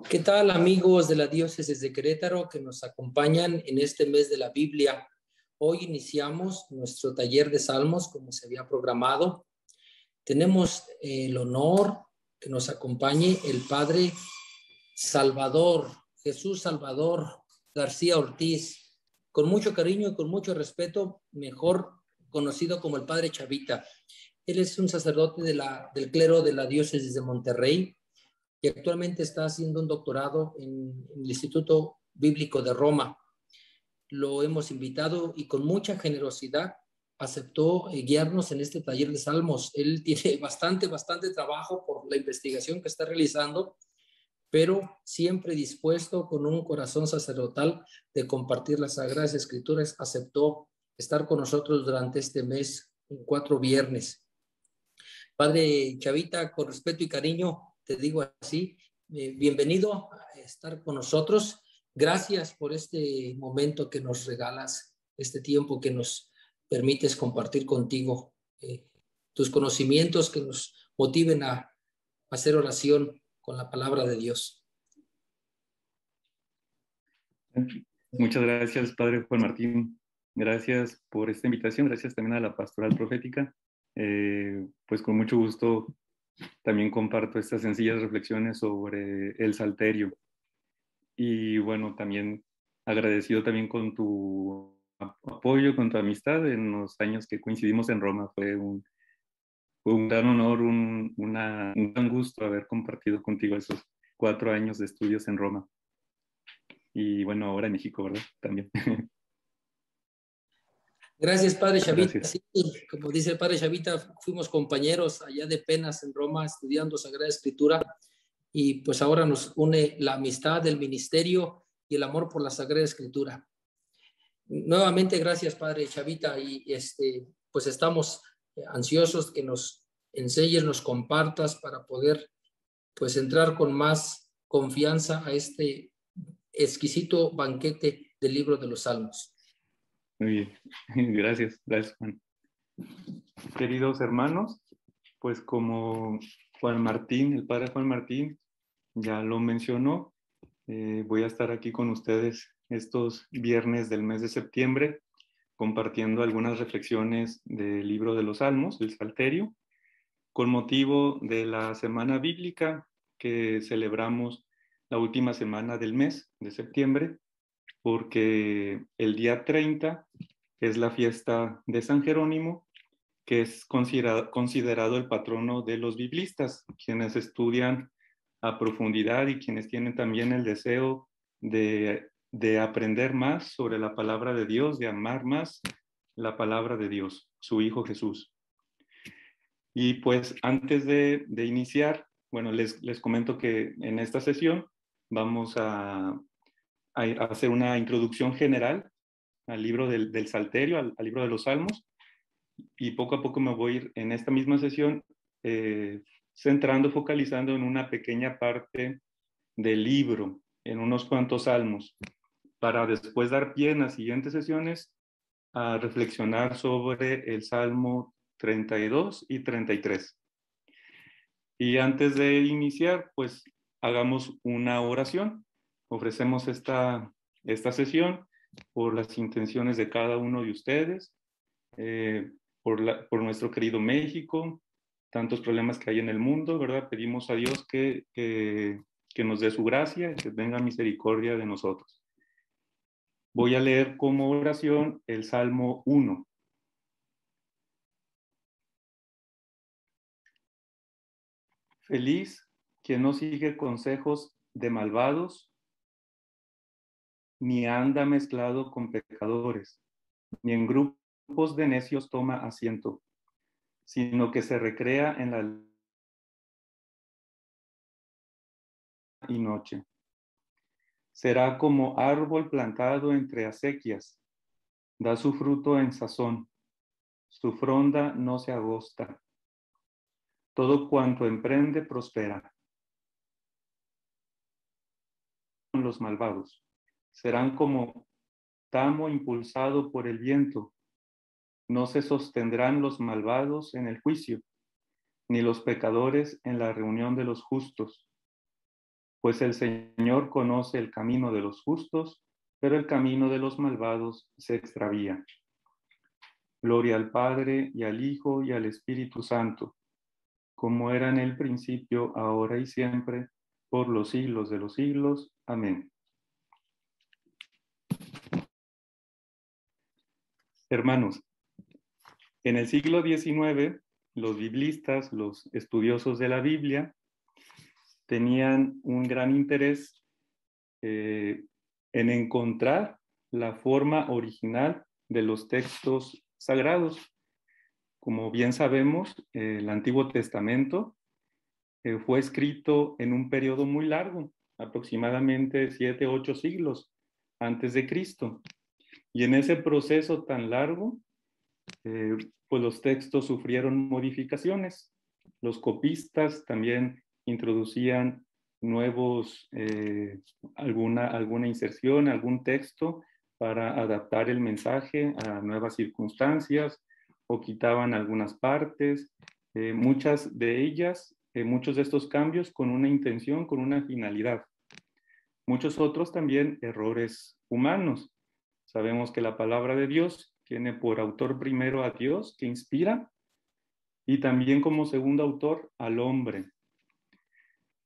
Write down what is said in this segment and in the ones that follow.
¿Qué tal, amigos de la Diócesis de Querétaro que nos acompañan en este mes de la Biblia? Hoy iniciamos nuestro taller de salmos como se había programado. Tenemos el honor que nos acompañe el Padre Salvador, Jesús Salvador García Ortiz, con mucho cariño y con mucho respeto, mejor conocido como el Padre Chavita. Él es un sacerdote del clero de la Diócesis de Monterrey y actualmente está haciendo un doctorado en el Instituto Bíblico de Roma. Lo hemos invitado y con mucha generosidad aceptó guiarnos en este taller de salmos. Él tiene bastante trabajo por la investigación que está realizando, pero siempre dispuesto con un corazón sacerdotal de compartir las Sagradas Escrituras, aceptó estar con nosotros durante este mes en 4 viernes. Padre Chavita, con respeto y cariño, te digo así, bienvenido a estar con nosotros. Gracias por este momento que nos regalas, este tiempo que nos permites compartir contigo, tus conocimientos que nos motiven a hacer oración con la palabra de Dios. Muchas gracias, Padre Juan Martín. Gracias por esta invitación. Gracias también a la Pastoral Profética. Pues con mucho gusto también comparto estas sencillas reflexiones sobre el Salterio. Y bueno, también agradecido también con tu apoyo, con tu amistad en los años que coincidimos en Roma. Fue un gran honor, un gran gusto haber compartido contigo esos 4 años de estudios en Roma. Y bueno, ahora en México, ¿verdad? También. Gracias, Padre Chavita. Gracias. Sí, como dice el Padre Chavita, fuimos compañeros allá de penas en Roma estudiando Sagrada Escritura y pues ahora nos une la amistad, el ministerio y el amor por la Sagrada Escritura. Nuevamente, gracias, Padre Chavita, y pues estamos ansiosos que nos enseñes, nos compartas para poder pues entrar con más confianza a este exquisito banquete del libro de los Salmos. Muy bien. Gracias, Juan. Queridos hermanos, pues como Juan Martín, el Padre Juan Martín, ya lo mencionó, voy a estar aquí con ustedes estos viernes del mes de septiembre compartiendo algunas reflexiones del libro de los Salmos, el Salterio, con motivo de la Semana Bíblica que celebramos la última semana del mes de septiembre, porque el día 30 es la fiesta de San Jerónimo, que es considerado el patrono de los biblistas, quienes estudian a profundidad y quienes tienen también el deseo de aprender más sobre la palabra de Dios, de amar más la palabra de Dios, su Hijo Jesús. Y pues antes de iniciar, bueno, les comento que en esta sesión vamos a hacer una introducción general al libro del Salterio, al libro de los Salmos, y poco a poco me voy a ir en esta misma sesión centrando, focalizando en una pequeña parte del libro, en unos cuantos salmos, para después dar pie en las siguientes sesiones a reflexionar sobre el Salmo 32 y 33. Y antes de iniciar, pues hagamos una oración. Ofrecemos esta sesión por las intenciones de cada uno de ustedes, por nuestro querido México, tantos problemas que hay en el mundo, ¿verdad? Pedimos a Dios que nos dé su gracia y que tenga misericordia de nosotros. Voy a leer como oración el Salmo 1. Feliz quien no sigue consejos de malvados, ni anda mezclado con pecadores, ni en grupos de necios toma asiento, sino que se recrea en la y noche. Será como árbol plantado entre acequias, da su fruto en sazón, su fronda no se agosta. Todo cuanto emprende prospera. Los malvados serán como tamo impulsado por el viento. No se sostendrán los malvados en el juicio, ni los pecadores en la reunión de los justos. pues el Señor conoce el camino de los justos, pero el camino de los malvados se extravía. Gloria al Padre, y al Hijo, y al Espíritu Santo, como era en el principio, ahora y siempre, por los siglos de los siglos. Amén. Hermanos, en el siglo XIX, los biblistas, los estudiosos de la Biblia, tenían un gran interés en encontrar la forma original de los textos sagrados. Como bien sabemos, el Antiguo Testamento fue escrito en un periodo muy largo, aproximadamente 7, 8 siglos antes de Cristo. Y en ese proceso tan largo, pues los textos sufrieron modificaciones. Los copistas también introducían nuevos, alguna inserción, algún texto para adaptar el mensaje a nuevas circunstancias, o quitaban algunas partes, muchas de ellas, muchos de estos cambios con una intención, con una finalidad. Muchos otros también errores humanos. Sabemos que la palabra de Dios tiene por autor primero a Dios, que inspira, y también como segundo autor al hombre.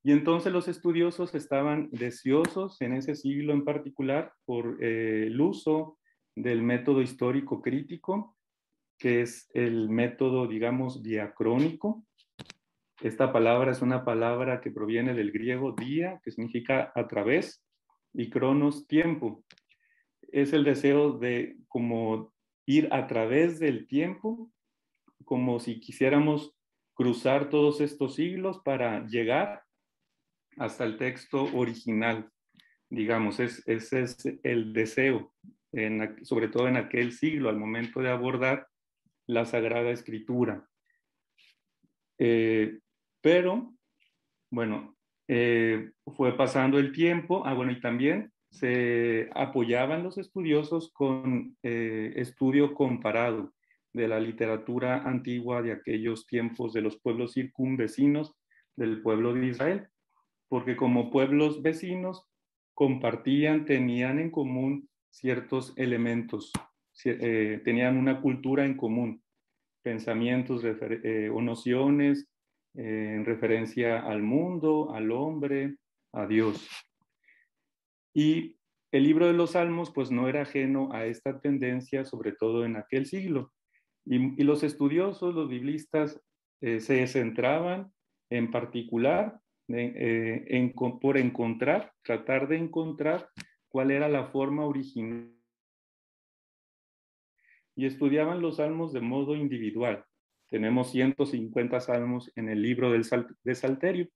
Y entonces los estudiosos estaban deseosos en ese siglo en particular por el uso del método histórico crítico, que es el método, digamos, diacrónico. Esta palabra es una palabra que proviene del griego dia, que significa a través, y cronos, tiempo. Es el deseo de como ir a través del tiempo, como si quisiéramos cruzar todos estos siglos para llegar hasta el texto original. Digamos, ese es el deseo, sobre todo en aquel siglo, al momento de abordar la Sagrada Escritura. Pero, bueno, fue pasando el tiempo. Bueno, y también se apoyaban los estudiosos con estudio comparado de la literatura antigua de aquellos tiempos de los pueblos circunvecinos del pueblo de Israel, porque como pueblos vecinos compartían, tenían en común ciertos elementos, tenían una cultura en común, pensamientos o nociones en referencia al mundo, al hombre, a Dios. Y el libro de los Salmos pues no era ajeno a esta tendencia, sobre todo en aquel siglo. Y los estudiosos, los biblistas, se centraban en particular por tratar de encontrar cuál era la forma original. Y estudiaban los salmos de modo individual. Tenemos 150 salmos en el libro de Salterio.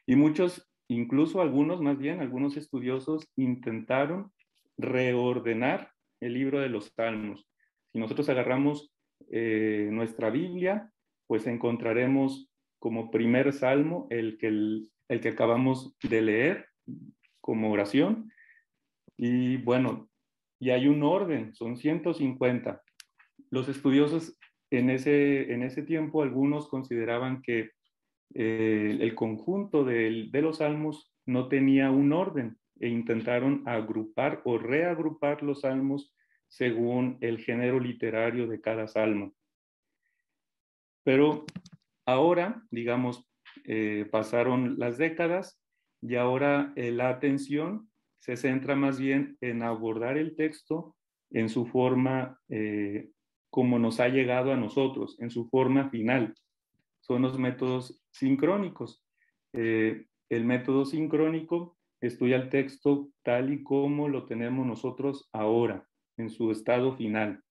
Y muchos, incluso algunos, más bien, algunos estudiosos intentaron reordenar el libro de los salmos. Si nosotros agarramos nuestra Biblia, pues encontraremos como primer salmo el que acabamos de leer como oración. Y bueno, y hay un orden, son 150. Los estudiosos en ese tiempo, algunos consideraban que el conjunto de los salmos no tenía un orden e intentaron agrupar o reagrupar los salmos según el género literario de cada salmo. Pero ahora, digamos, pasaron las décadas y ahora la atención se centra más bien en abordar el texto en su forma como nos ha llegado a nosotros, en su forma final. Son los métodos sincrónicos. El método sincrónico estudia el texto tal y como lo tenemos nosotros ahora, en su estado final.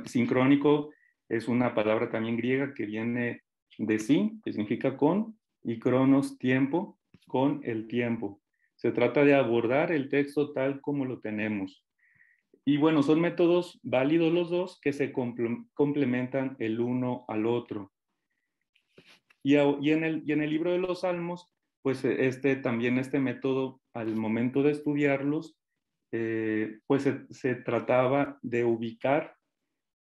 Sincrónico es una palabra también griega que viene de sin, que significa con, y cronos, tiempo, con el tiempo. Se trata de abordar el texto tal como lo tenemos. Y bueno, son métodos válidos los dos que se complementan el uno al otro. Y en el libro de los Salmos, pues también este método, al momento de estudiarlos, pues se trataba de ubicar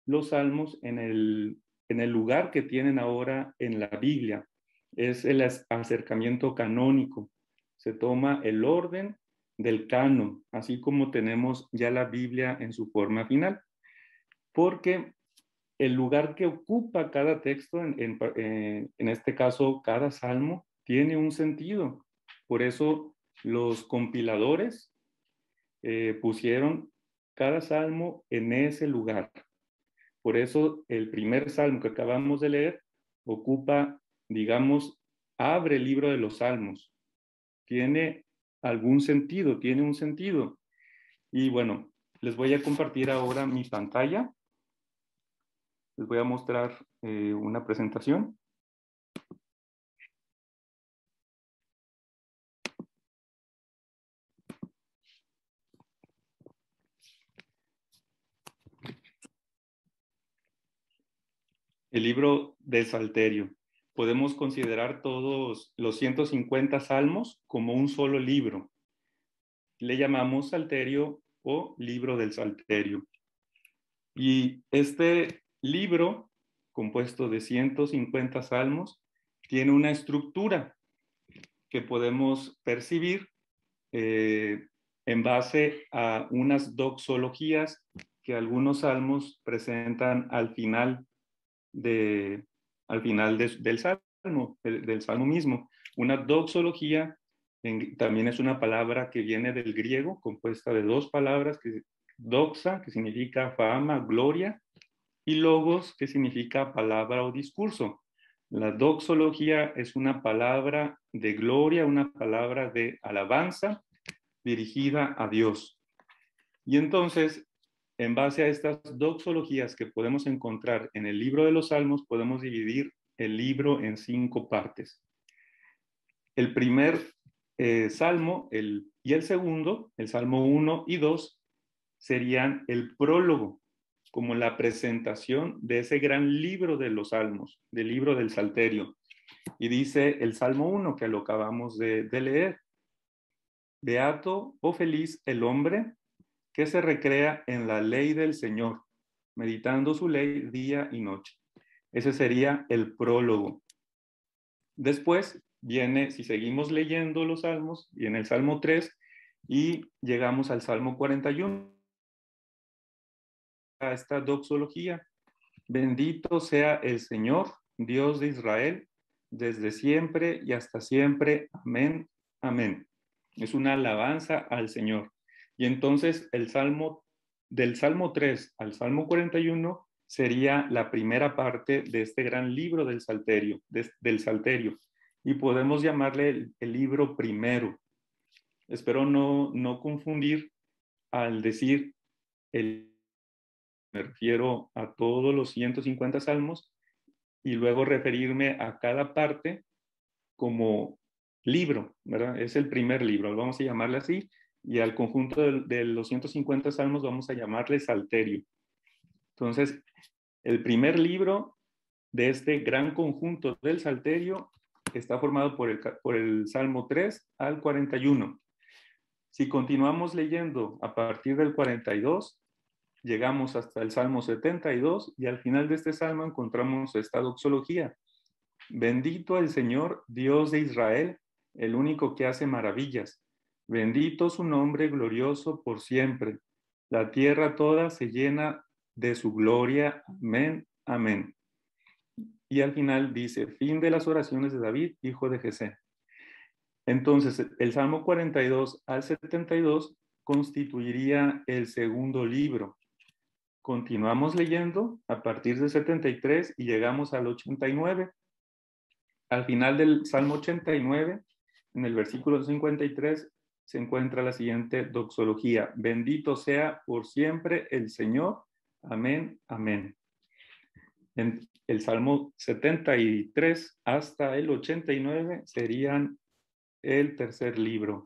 los salmos en el lugar que tienen ahora en la Biblia. Es el acercamiento canónico. se toma el orden del canon, así como tenemos ya la Biblia en su forma final, porque el lugar que ocupa cada texto, en este caso cada salmo, tiene un sentido. Por eso los compiladores pusieron cada salmo en ese lugar. Por eso el primer salmo que acabamos de leer ocupa, digamos, abre el libro de los salmos. Tiene algún sentido, tiene un sentido. Y bueno, les voy a compartir ahora mi pantalla. Les voy a mostrar una presentación. El libro del Salterio. Podemos considerar todos los 150 salmos como un solo libro. Le llamamos Salterio o libro del Salterio. Y este libro, compuesto de 150 salmos, tiene una estructura que podemos percibir en base a unas doxologías que algunos salmos presentan al final del salmo, del salmo mismo. Una doxología también es una palabra que viene del griego, compuesta de dos palabras, doxa, que significa fama, gloria, y logos, que significa palabra o discurso. La doxología es una palabra de gloria, una palabra de alabanza dirigida a Dios. Y entonces, en base a estas doxologías que podemos encontrar en el libro de los Salmos, podemos dividir el libro en 5 partes. El primer salmo y el segundo, el salmo 1 y 2, serían el prólogo, como la presentación de ese gran libro de los Salmos, del libro del Salterio. Y dice el salmo 1, que lo acabamos de leer: Beato o feliz el hombre que se recrea en la ley del Señor, meditando su ley día y noche. Ese sería el prólogo. Después viene, si seguimos leyendo los salmos, viene el Salmo 3 y llegamos al Salmo 41. A esta doxología: bendito sea el Señor, Dios de Israel, desde siempre y hasta siempre. Amén, amén. Es una alabanza al Señor. Y entonces el Salmo, del Salmo 3 al Salmo 41, sería la primera parte de este gran libro del Salterio, del Salterio. Y podemos llamarle el libro primero. Espero no confundir al decir me refiero a todos los 150 salmos y luego referirme a cada parte como libro, ¿verdad? Es el primer libro, vamos a llamarle así, y al conjunto de los 150 salmos vamos a llamarle Salterio. Entonces, el primer libro de este gran conjunto del Salterio está formado por el Salmo 3 al 41. Si continuamos leyendo a partir del 42, llegamos hasta el Salmo 72 y al final de este salmo encontramos esta doxología: bendito el Señor, Dios de Israel, el único que hace maravillas. Bendito su nombre glorioso por siempre. La tierra toda se llena de su gloria. Amén, amén. Y al final dice: fin de las oraciones de David, hijo de Jesé. Entonces, el Salmo 42 al 72 constituiría el segundo libro. Continuamos leyendo a partir del 73 y llegamos al 89. Al final del Salmo 89, en el versículo 53, se encuentra la siguiente doxología: bendito sea por siempre el Señor. Amén, amén. En el Salmo 73 hasta el 89 serían el tercer libro.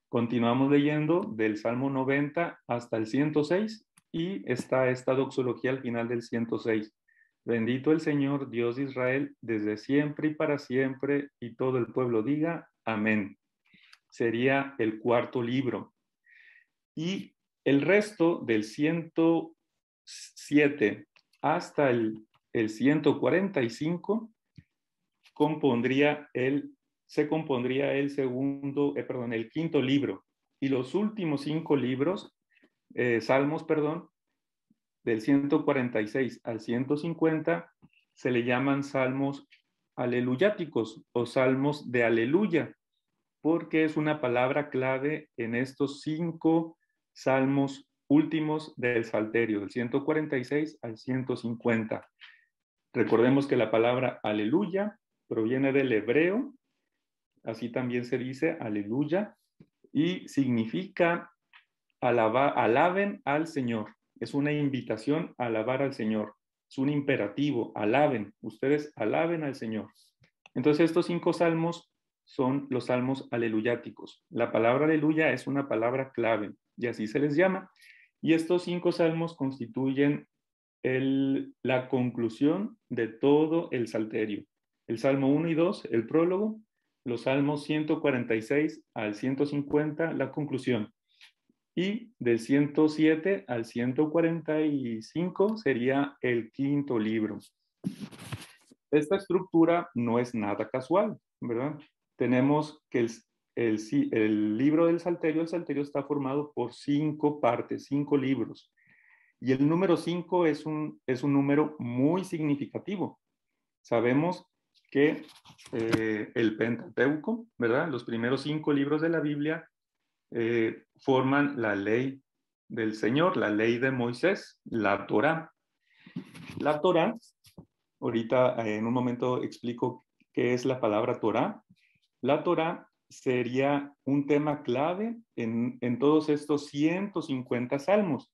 Continuamos leyendo del Salmo 90 hasta el 106 y está esta doxología al final del 106. Bendito el Señor, Dios de Israel, desde siempre y para siempre, y todo el pueblo diga amén. Sería el cuarto libro. Y el resto del 107 hasta el 145 compondría el se compondría el quinto libro. Y los últimos 5 libros, salmos, del 146 al 150, se le llaman salmos aleluyáticos o salmos de aleluya, porque es una palabra clave en estos 5 salmos últimos del Salterio, del 146 al 150. Recordemos que la palabra aleluya proviene del hebreo, así también se dice aleluya, y significa alaben al Señor. Es una invitación a alabar al Señor. Es un imperativo, alaben, ustedes alaben al Señor. Entonces estos 5 salmos son los salmos aleluyáticos. La palabra aleluya es una palabra clave y así se les llama. Y estos 5 salmos constituyen la conclusión de todo el Salterio. El Salmo 1 y 2, el prólogo, los salmos 146 al 150, la conclusión. Y del 107 al 145 sería el quinto libro. Esta estructura no es nada casual, ¿verdad? Tenemos que el libro del Salterio, el Salterio está formado por 5 partes, 5 libros. Y el número 5 es un número muy significativo. Sabemos que el Pentateuco, ¿verdad? Los primeros 5 libros de la Biblia forman la ley del Señor, la ley de Moisés, la Torá. La Torá, ahorita en un momento explico qué es la palabra Torá. La Torá sería un tema clave en todos estos 150 salmos.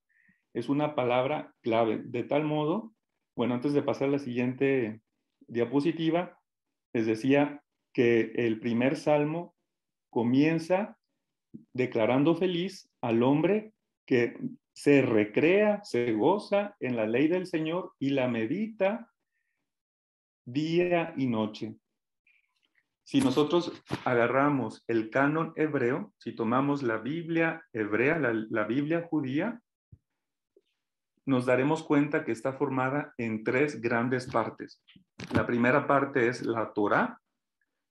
Es una palabra clave, de tal modo, bueno, antes de pasar a la siguiente diapositiva, les decía que el primer salmo comienza declarando feliz al hombre que se recrea, se goza en la ley del Señor y la medita día y noche. Si nosotros agarramos el canon hebreo, si tomamos la Biblia hebrea, la Biblia judía, nos daremos cuenta que está formada en 3 grandes partes. La primera parte es la Torá,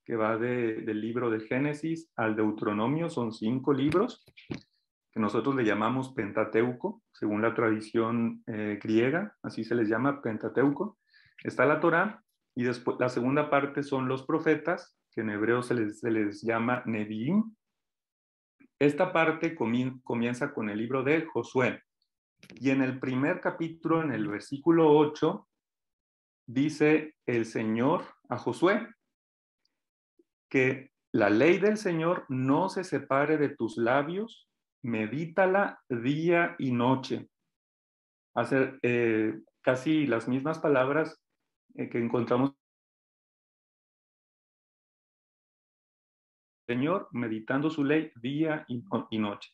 que va del libro de Génesis al Deuteronomio, son 5 libros, que nosotros le llamamos Pentateuco, según la tradición griega, así se les llama Pentateuco. Está la Torá, y después la segunda parte son los profetas, que en hebreo se les llama Neviim. Esta parte comienza con el libro de Josué. Y en el primer capítulo, en el versículo 8, dice el Señor a Josué que la ley del Señor no se separe de tus labios, medítala día y noche. Hacer casi las mismas palabras que encontramos el Señor meditando su ley día y noche.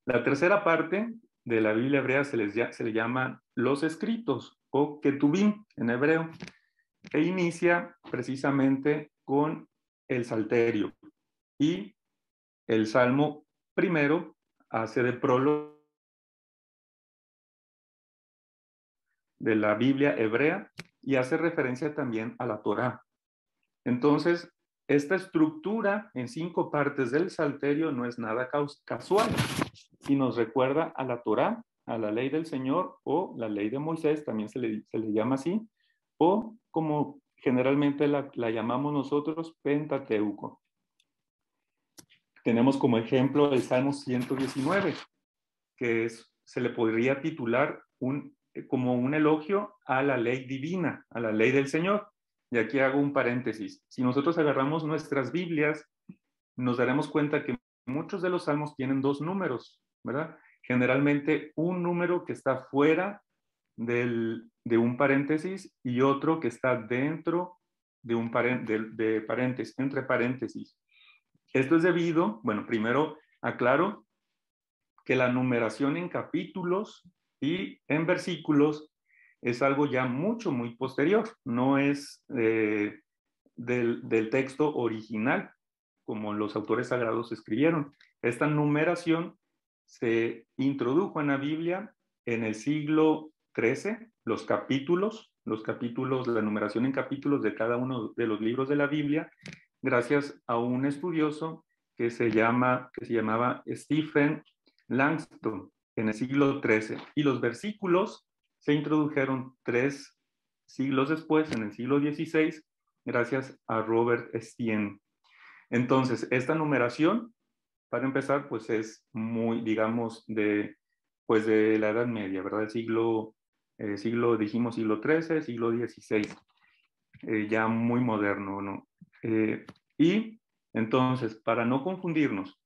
La tercera parte de la Biblia hebrea se le llama los escritos o ketubim en hebreo, e inicia precisamente con el Salterio, y el Salmo primero hace de prólogo de la Biblia hebrea y hace referencia también a la Torá. Entonces, esta estructura en 5 partes del Salterio no es nada casual y nos recuerda a la Torá, a la ley del Señor o la ley de Moisés, también se le llama así, o como generalmente la llamamos nosotros, Pentateuco. Tenemos como ejemplo el Salmo 119, que se le podría titular como un elogio a la ley divina, a la ley del Señor. Y aquí hago un paréntesis. Si nosotros agarramos nuestras Biblias, nos daremos cuenta que muchos de los salmos tienen 2 números, ¿verdad? Generalmente un número que está fuera de un paréntesis y otro que está dentro de paréntesis, entre paréntesis. Esto es debido, bueno, primero aclaro que la numeración en capítulos y en versículos es algo ya muy posterior, no es del texto original, como los autores sagrados escribieron. Esta numeración se introdujo en la Biblia en el siglo XIII, los capítulos, la numeración en capítulos de cada uno de los libros de la Biblia gracias a un estudioso que se llamaba Stephen Langston en el siglo XIII. Y los versículos se introdujeron 3 siglos después, en el siglo XVI, gracias a Robert Estienne. Entonces, esta numeración, para empezar, pues es muy, digamos, de la Edad Media, ¿verdad? Dijimos siglo XIII, siglo XVI, ya muy moderno, ¿no? Y entonces, para no confundirnos,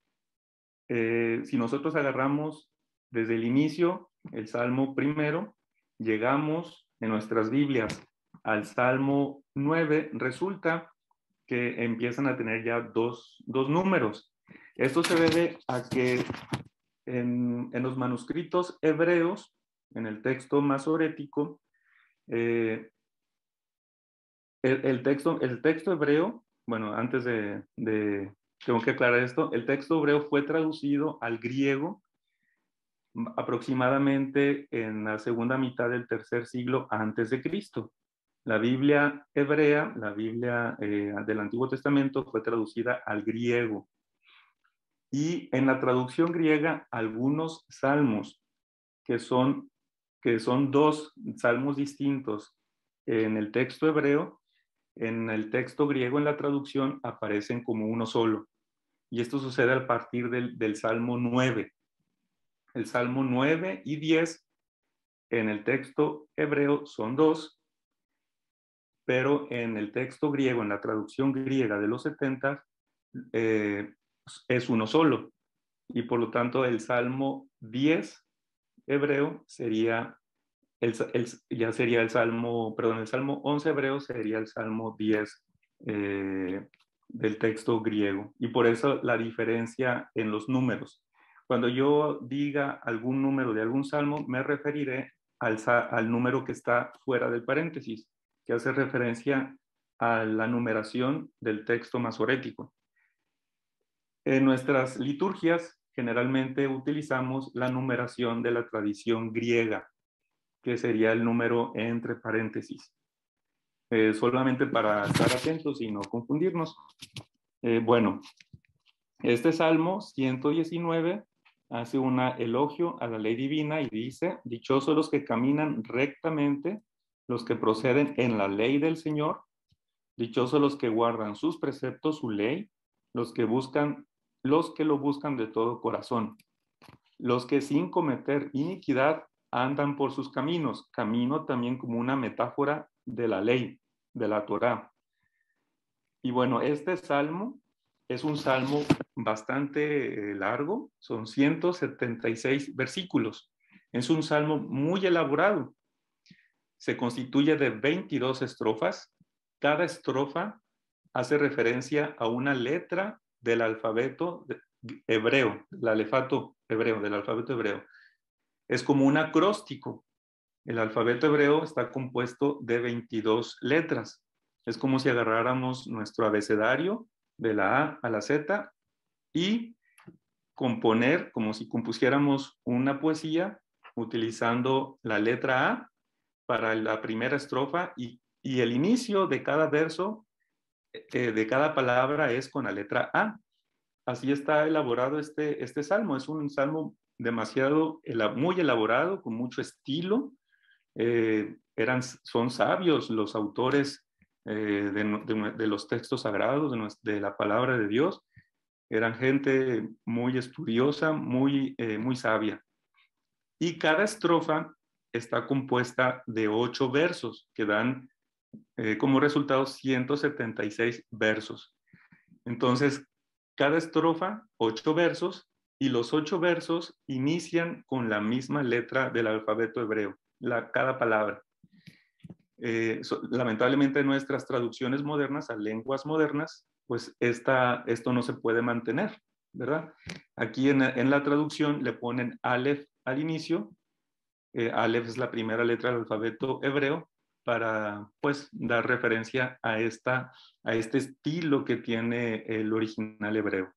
si nosotros agarramos desde el inicio el Salmo primero, llegamos en nuestras Biblias al Salmo 9, resulta que empiezan a tener ya dos números. Esto se debe a que en los manuscritos hebreos, en el texto masorético, el texto hebreo, bueno, antes tengo que aclarar esto, el texto hebreo fue traducido al griego aproximadamente en la segunda mitad del tercer siglo antes de Cristo. La Biblia hebrea, la Biblia del Antiguo Testamento, fue traducida al griego. Y en la traducción griega, algunos salmos, que son 2 salmos distintos en el texto hebreo, en el texto griego, en la traducción, aparecen como uno solo. Y esto sucede a partir del Salmo 9. El Salmo 9 y 10 en el texto hebreo son 2, pero en el texto griego, en la traducción griega de los 70, es uno solo. Y por lo tanto, el Salmo 10 hebreo sería el Salmo 11 hebreo sería el Salmo 10 del texto griego. Y por eso la diferencia en los números. Cuando yo diga algún número de algún salmo, me referiré al número que está fuera del paréntesis, que hace referencia a la numeración del texto masorético. En nuestras liturgias generalmente utilizamos la numeración de la tradición griega, que sería el número entre paréntesis. Solamente para estar atentos y no confundirnos. Bueno, este Salmo 119 hace un elogio a la ley divina y dice: dichosos los que caminan rectamente, los que proceden en la ley del Señor, dichosos los que guardan sus preceptos, su ley, los que lo buscan de todo corazón, los que sin cometer iniquidad andan por sus caminos. Camino también como una metáfora de la ley, de la Torá. Y bueno, este salmo es un salmo bastante largo, son 176 versículos. Es un salmo muy elaborado. Se constituye de 22 estrofas. Cada estrofa hace referencia a una letra del alfabeto hebreo, del alfabeto hebreo. Es como un acróstico. El alfabeto hebreo está compuesto de 22 letras. Es como si agarráramos nuestro abecedario de la A a la Z y componer, como si compusiéramos una poesía utilizando la letra A para la primera estrofa y el inicio de cada verso, de cada palabra, es con la letra A. Así está elaborado este salmo. Es un salmo muy elaborado, con mucho estilo. Son sabios los autores de los textos sagrados, de la palabra de Dios. Eran gente muy estudiosa, muy sabia. Y cada estrofa está compuesta de 8 versos, que dan como resultado 176 versos. Entonces, cada estrofa, 8 versos, y los 8 versos inician con la misma letra del alfabeto hebreo, cada palabra. Lamentablemente en nuestras traducciones modernas a lenguas modernas, pues esto no se puede mantener, ¿verdad? Aquí en la traducción le ponen Aleph al inicio. Aleph es la primera letra del alfabeto hebreo, para pues dar referencia a este estilo que tiene el original hebreo.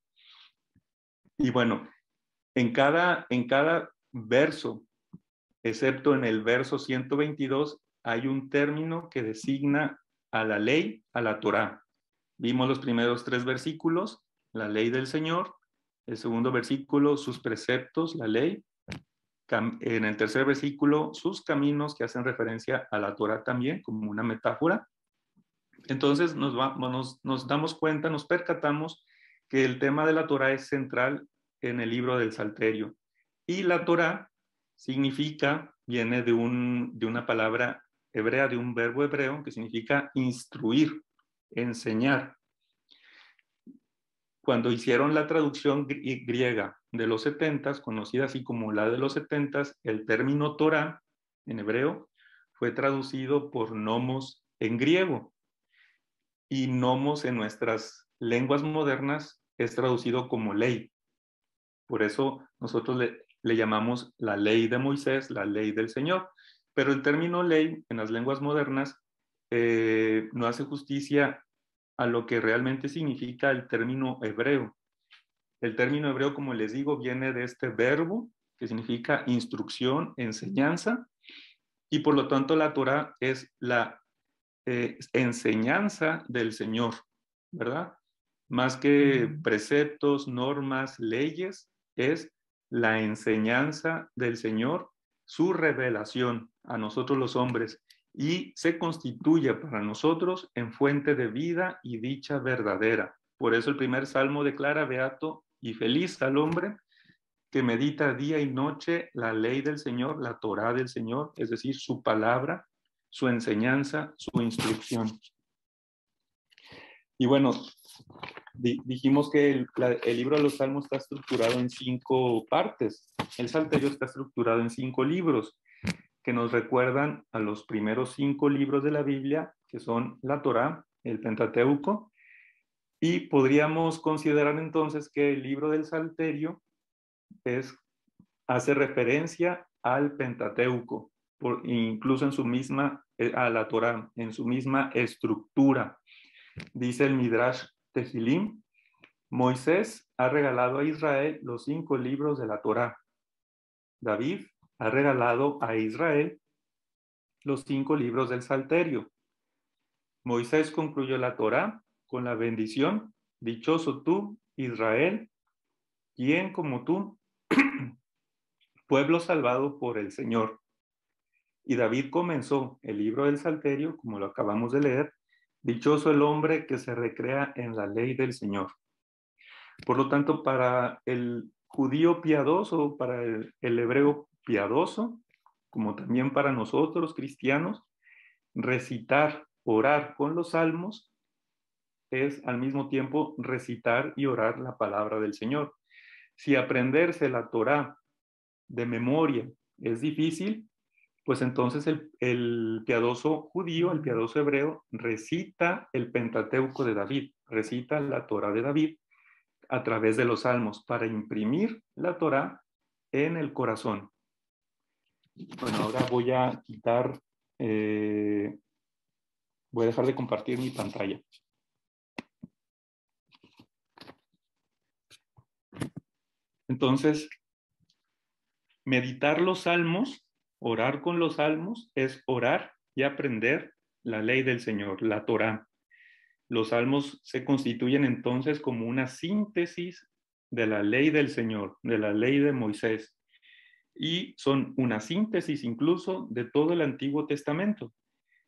Y bueno, en cada verso, excepto en el verso 122, hay un término que designa a la ley, a la Torá. Vimos los primeros 3 versículos, la ley del Señor. El segundo versículo, sus preceptos, la ley. En el tercer versículo, sus caminos, que hacen referencia a la Torá también, como una metáfora. Entonces nos damos cuenta, nos percatamos que el tema de la Torá es central en el libro del Salterio. Y la Torá significa, viene de una palabra hebrea, de un verbo hebreo que significa instruir, enseñar. Cuando hicieron la traducción griega de los 70, conocida así como la de los 70, el término Torá en hebreo fue traducido por nomos en griego. Y nomos en nuestras lenguas modernas es traducido como ley. Por eso nosotros le llamamos la ley de Moisés, la ley del Señor. Pero el término ley en las lenguas modernas no hace justicia a lo que realmente significa el término hebreo. El término hebreo, como les digo, viene de este verbo que significa instrucción, enseñanza, y por lo tanto la Torá es la enseñanza del Señor, ¿verdad? Más que preceptos, normas, leyes, es la enseñanza del Señor, su revelación a nosotros los hombres, y se constituye para nosotros en fuente de vida y dicha verdadera. Por eso el primer salmo declara: beato y feliz al hombre que medita día y noche la ley del Señor, la Torá del Señor, es decir, su palabra, su enseñanza, su instrucción. Y bueno, dijimos que el libro de los Salmos está estructurado en 5 partes. El Salterio está estructurado en 5 libros que nos recuerdan a los primeros 5 libros de la Biblia, que son la Torá, el Pentateuco, y podríamos considerar entonces que el libro del Salterio hace referencia al Pentateuco, incluso en su misma, a la Torá, en su misma estructura. Dice el Midrash Tehilim: Moisés ha regalado a Israel los 5 libros de la Torá. David ha regalado a Israel los 5 libros del Salterio. Moisés concluyó la Torá con la bendición: dichoso tú, Israel, quien como tú, pueblo salvado por el Señor. Y David comenzó el libro del Salterio, como lo acabamos de leer: dichoso el hombre que se recrea en la ley del Señor. Por lo tanto, para el judío piadoso, para el hebreo piadoso, como también para nosotros cristianos, recitar, orar con los salmos es al mismo tiempo recitar y orar la palabra del Señor. Si aprenderse la Torá de memoria es difícil, pues entonces el piadoso judío, el piadoso hebreo, recita el Pentateuco de David, recita la Torá de David a través de los salmos para imprimir la Torá en el corazón. Bueno, ahora voy a quitar, voy a dejar de compartir mi pantalla. Entonces, meditar los salmos, orar con los salmos, es orar y aprender la ley del Señor, la Torá. Los salmos se constituyen entonces como una síntesis de la ley del Señor, de la ley de Moisés, y son una síntesis incluso de todo el Antiguo Testamento.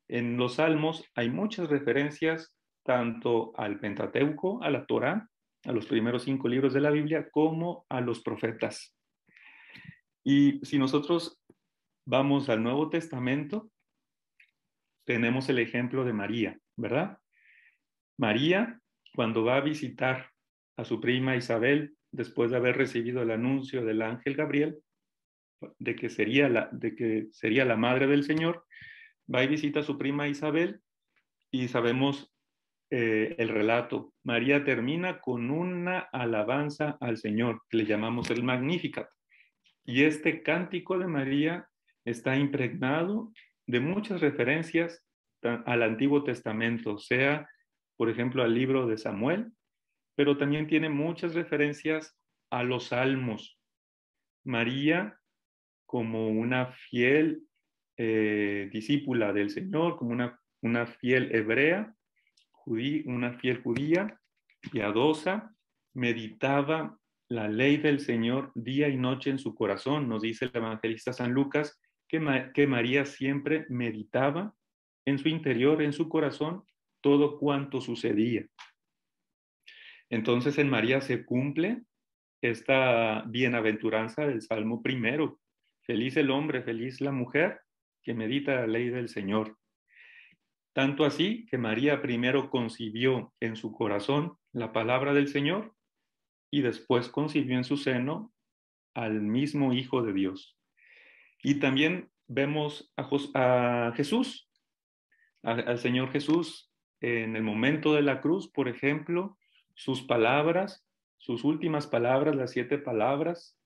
En los salmos hay muchas referencias tanto al Pentateuco, a la Torá, a los primeros 5 libros de la Biblia, como a los profetas. Y si nosotros vamos al Nuevo Testamento, tenemos el ejemplo de María, ¿verdad? María, cuando va a visitar a su prima Isabel, después de haber recibido el anuncio del ángel Gabriel, de que sería la madre del Señor, va y visita a su prima Isabel, y sabemos el relato. María termina con una alabanza al Señor, que le llamamos el Magnificat. Y este cántico de María está impregnado de muchas referencias al Antiguo Testamento, sea, por ejemplo, al libro de Samuel, pero también tiene muchas referencias a los salmos. María, como una fiel discípula del Señor, como una fiel hebrea, fiel judía, piadosa, meditaba la ley del Señor día y noche en su corazón. Nos dice el evangelista San Lucas que María siempre meditaba en su interior, en su corazón, todo cuanto sucedía. Entonces en María se cumple esta bienaventuranza del Salmo primero. Feliz el hombre, feliz la mujer que medita la ley del Señor. Tanto así que María primero concibió en su corazón la palabra del Señor y después concibió en su seno al mismo Hijo de Dios. Y también vemos a Jesús, al Señor Jesús, en el momento de la cruz, por ejemplo, sus palabras, sus últimas palabras, las 7 palabras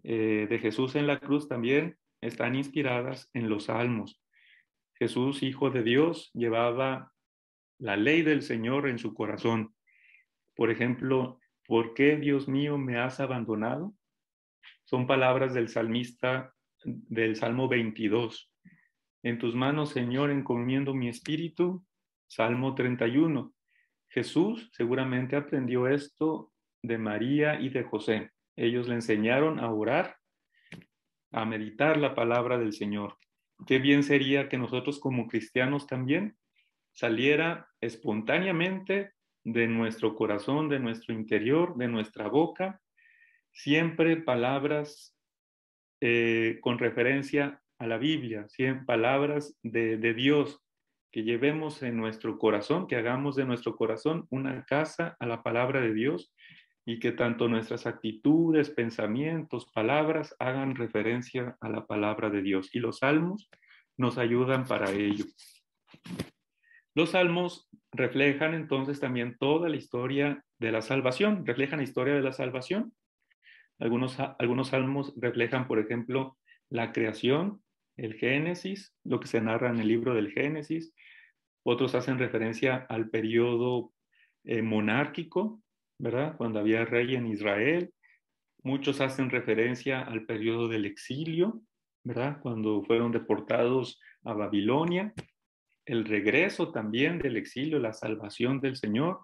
de Jesús en la cruz también están inspiradas en los Salmos. Jesús, Hijo de Dios, llevaba la ley del Señor en su corazón. Por ejemplo, ¿por qué, Dios mío, me has abandonado? Son palabras del salmista del Salmo 22. En tus manos, Señor, encomiendo mi espíritu. Salmo 31. Jesús seguramente aprendió esto de María y de José. Ellos le enseñaron a orar, a meditar la palabra del Señor. Qué bien sería que nosotros como cristianos también saliera espontáneamente de nuestro corazón, de nuestro interior, de nuestra boca, siempre palabras con referencia a la Biblia, siempre palabras de Dios, que llevemos en nuestro corazón, que hagamos de nuestro corazón una casa a la palabra de Dios y que tanto nuestras actitudes, pensamientos, palabras hagan referencia a la palabra de Dios. Y los salmos nos ayudan para ello. Los salmos reflejan entonces también toda la historia de la salvación, reflejan la historia de la salvación. Algunos salmos reflejan, por ejemplo, la creación, el Génesis, lo que se narra en el libro del Génesis. Otros hacen referencia al periodo monárquico, ¿verdad? Cuando había rey en Israel. Muchos hacen referencia al periodo del exilio, ¿verdad? Cuando fueron deportados a Babilonia. El regreso también del exilio, la salvación del Señor.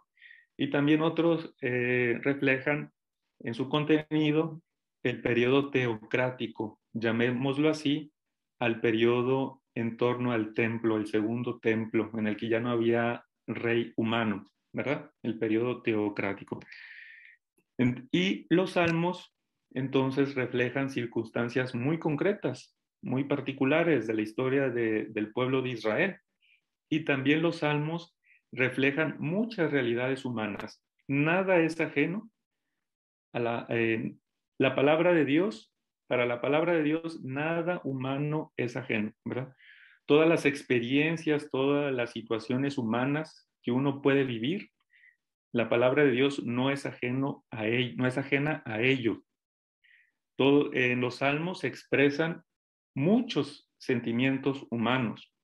Y también otros reflejan en su contenido el periodo teocrático, llamémoslo así, al periodo en torno al templo, el segundo templo, en el que ya no había rey humano, ¿verdad? El periodo teocrático. Y los salmos entonces reflejan circunstancias muy concretas, muy particulares de la historia del pueblo de Israel. Y también los salmos reflejan muchas realidades humanas. Nada es ajeno a la palabra de Dios. Para la palabra de Dios, nada humano es ajeno, ¿verdad? Todas las experiencias, todas las situaciones humanas que uno puede vivir, la palabra de Dios no es ajeno a ello, no es ajena a ello. En los salmos se expresan muchos sentimientos humanos.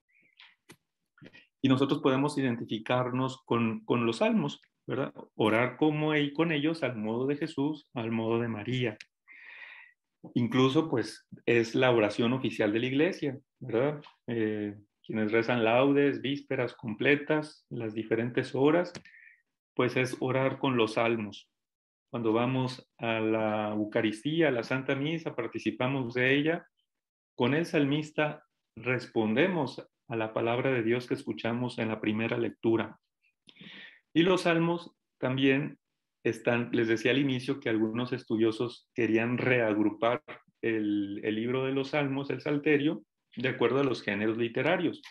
Y nosotros podemos identificarnos con los salmos, ¿verdad? Orar con ellos al modo de Jesús, al modo de María. Incluso, pues, es la oración oficial de la iglesia, ¿verdad? Quienes rezan laudes, vísperas completas, las diferentes horas, pues es orar con los salmos. Cuando vamos a la Eucaristía, a la Santa Misa, participamos de ella, con el salmista respondemos a la palabra de Dios que escuchamos en la primera lectura. Y los salmos también están, les decía al inicio que algunos estudiosos querían reagrupar el libro de los salmos, el Salterio, de acuerdo a los géneros literarios.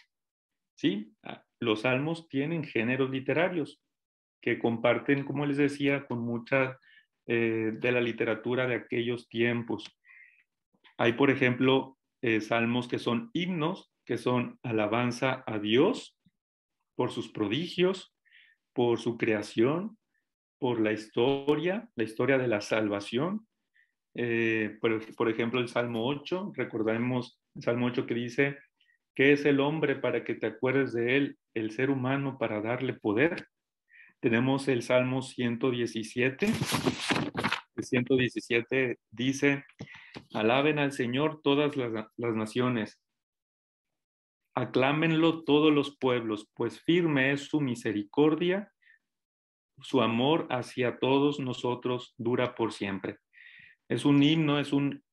¿Sí? Los salmos tienen géneros literarios que comparten, como les decía, con mucha de la literatura de aquellos tiempos. Hay, por ejemplo, salmos que son himnos, que son alabanza a Dios por sus prodigios, por su creación, por la historia de la salvación. Por ejemplo, el Salmo 8, recordemos el Salmo 8 que dice, ¿qué es el hombre para que te acuerdes de él? El ser humano para darle poder. Tenemos el Salmo 117. El 117 dice, alaben al Señor todas las naciones. Aclámenlo todos los pueblos, pues firme es su misericordia, su amor hacia todos nosotros dura por siempre. Es un himno, es un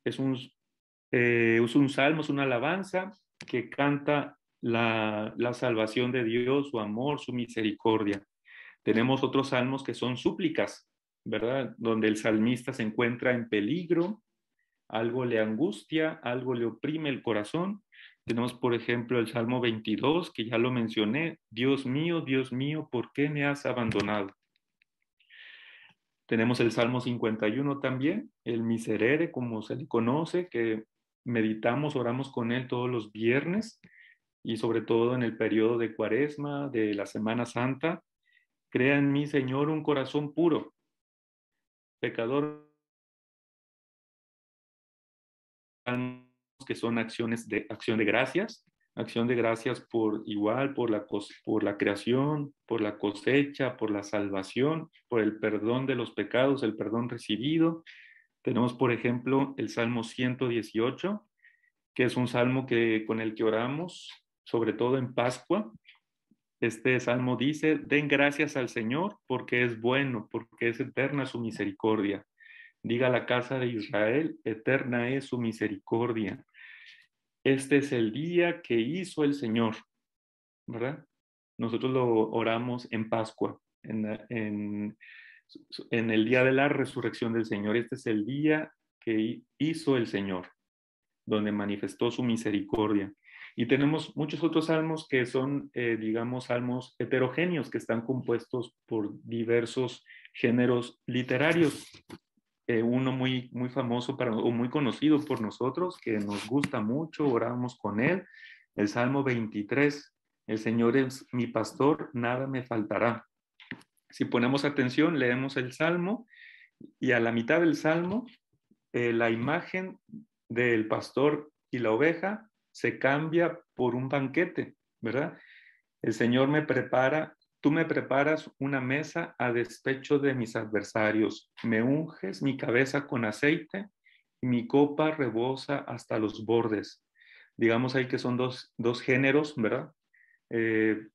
salmo, es una alabanza que canta la salvación de Dios, su amor, su misericordia. Tenemos otros salmos que son súplicas, ¿verdad? Donde el salmista se encuentra en peligro, algo le angustia, algo le oprime el corazón. Tenemos, por ejemplo, el Salmo 22, que ya lo mencioné. Dios mío, ¿por qué me has abandonado? Tenemos el Salmo 51 también, el Miserere, como se le conoce, que meditamos, oramos con él todos los viernes y sobre todo en el periodo de Cuaresma, de la Semana Santa. Crea en mí, Señor, un corazón puro, pecador, que son acción de gracias por igual, por la creación, por la cosecha, por la salvación, por el perdón de los pecados, el perdón recibido. Tenemos, por ejemplo, el Salmo 118, que es un salmo con el que oramos, sobre todo en Pascua. Este salmo dice: den gracias al Señor porque es bueno, porque es eterna su misericordia. Diga la casa de Israel: eterna es su misericordia. Este es el día que hizo el Señor, ¿verdad? Nosotros lo oramos en Pascua, en el día de la resurrección del Señor. Este es el día que hizo el Señor, donde manifestó su misericordia. Y tenemos muchos otros salmos que son, digamos, salmos heterogéneos, que están compuestos por diversos géneros literarios. Uno muy famoso o muy conocido por nosotros, que nos gusta mucho, oramos con él, el Salmo 23. El Señor es mi pastor, nada me faltará. Si ponemos atención, leemos el Salmo y a la mitad del Salmo, la imagen del pastor y la oveja se cambia por un banquete, ¿verdad? El Señor me prepara, tú me preparas una mesa a despecho de mis adversarios, me unges mi cabeza con aceite y mi copa rebosa hasta los bordes. Digamos ahí que son dos géneros, ¿verdad? Eh,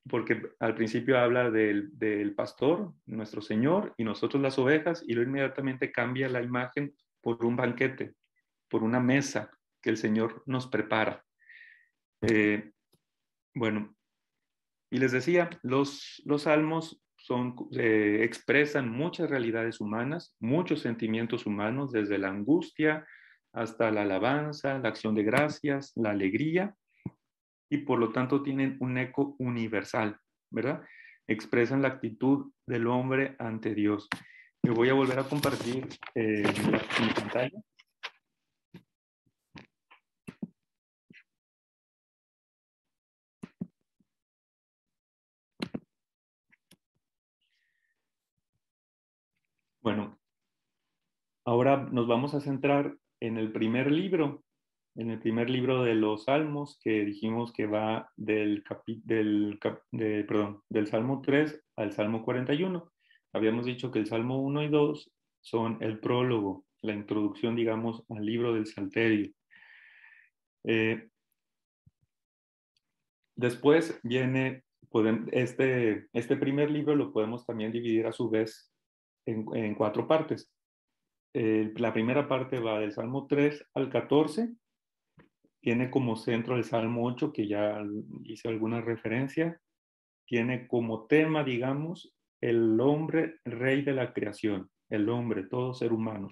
Porque al principio habla del pastor, nuestro Señor, y nosotros las ovejas, y luego inmediatamente cambia la imagen por un banquete, por una mesa que el Señor nos prepara. Bueno, y les decía, los salmos expresan muchas realidades humanas, muchos sentimientos humanos, desde la angustia hasta la alabanza, la acción de gracias, la alegría, y por lo tanto tienen un eco universal, ¿verdad? Expresan la actitud del hombre ante Dios. Me voy a volver a compartir mi pantalla. Bueno, ahora nos vamos a centrar en el primer libro de los Salmos, que dijimos que va del Salmo 3 al Salmo 41. Habíamos dicho que el Salmo 1 y 2 son el prólogo, la introducción, digamos, al libro del Salterio. Después viene, este primer libro lo podemos también dividir a su vez en cuatro partes. La primera parte va del Salmo 3 al 14, tiene como centro el Salmo 8, que ya hice alguna referencia, tiene como tema, digamos, el hombre rey de la creación, el hombre, todo ser humano,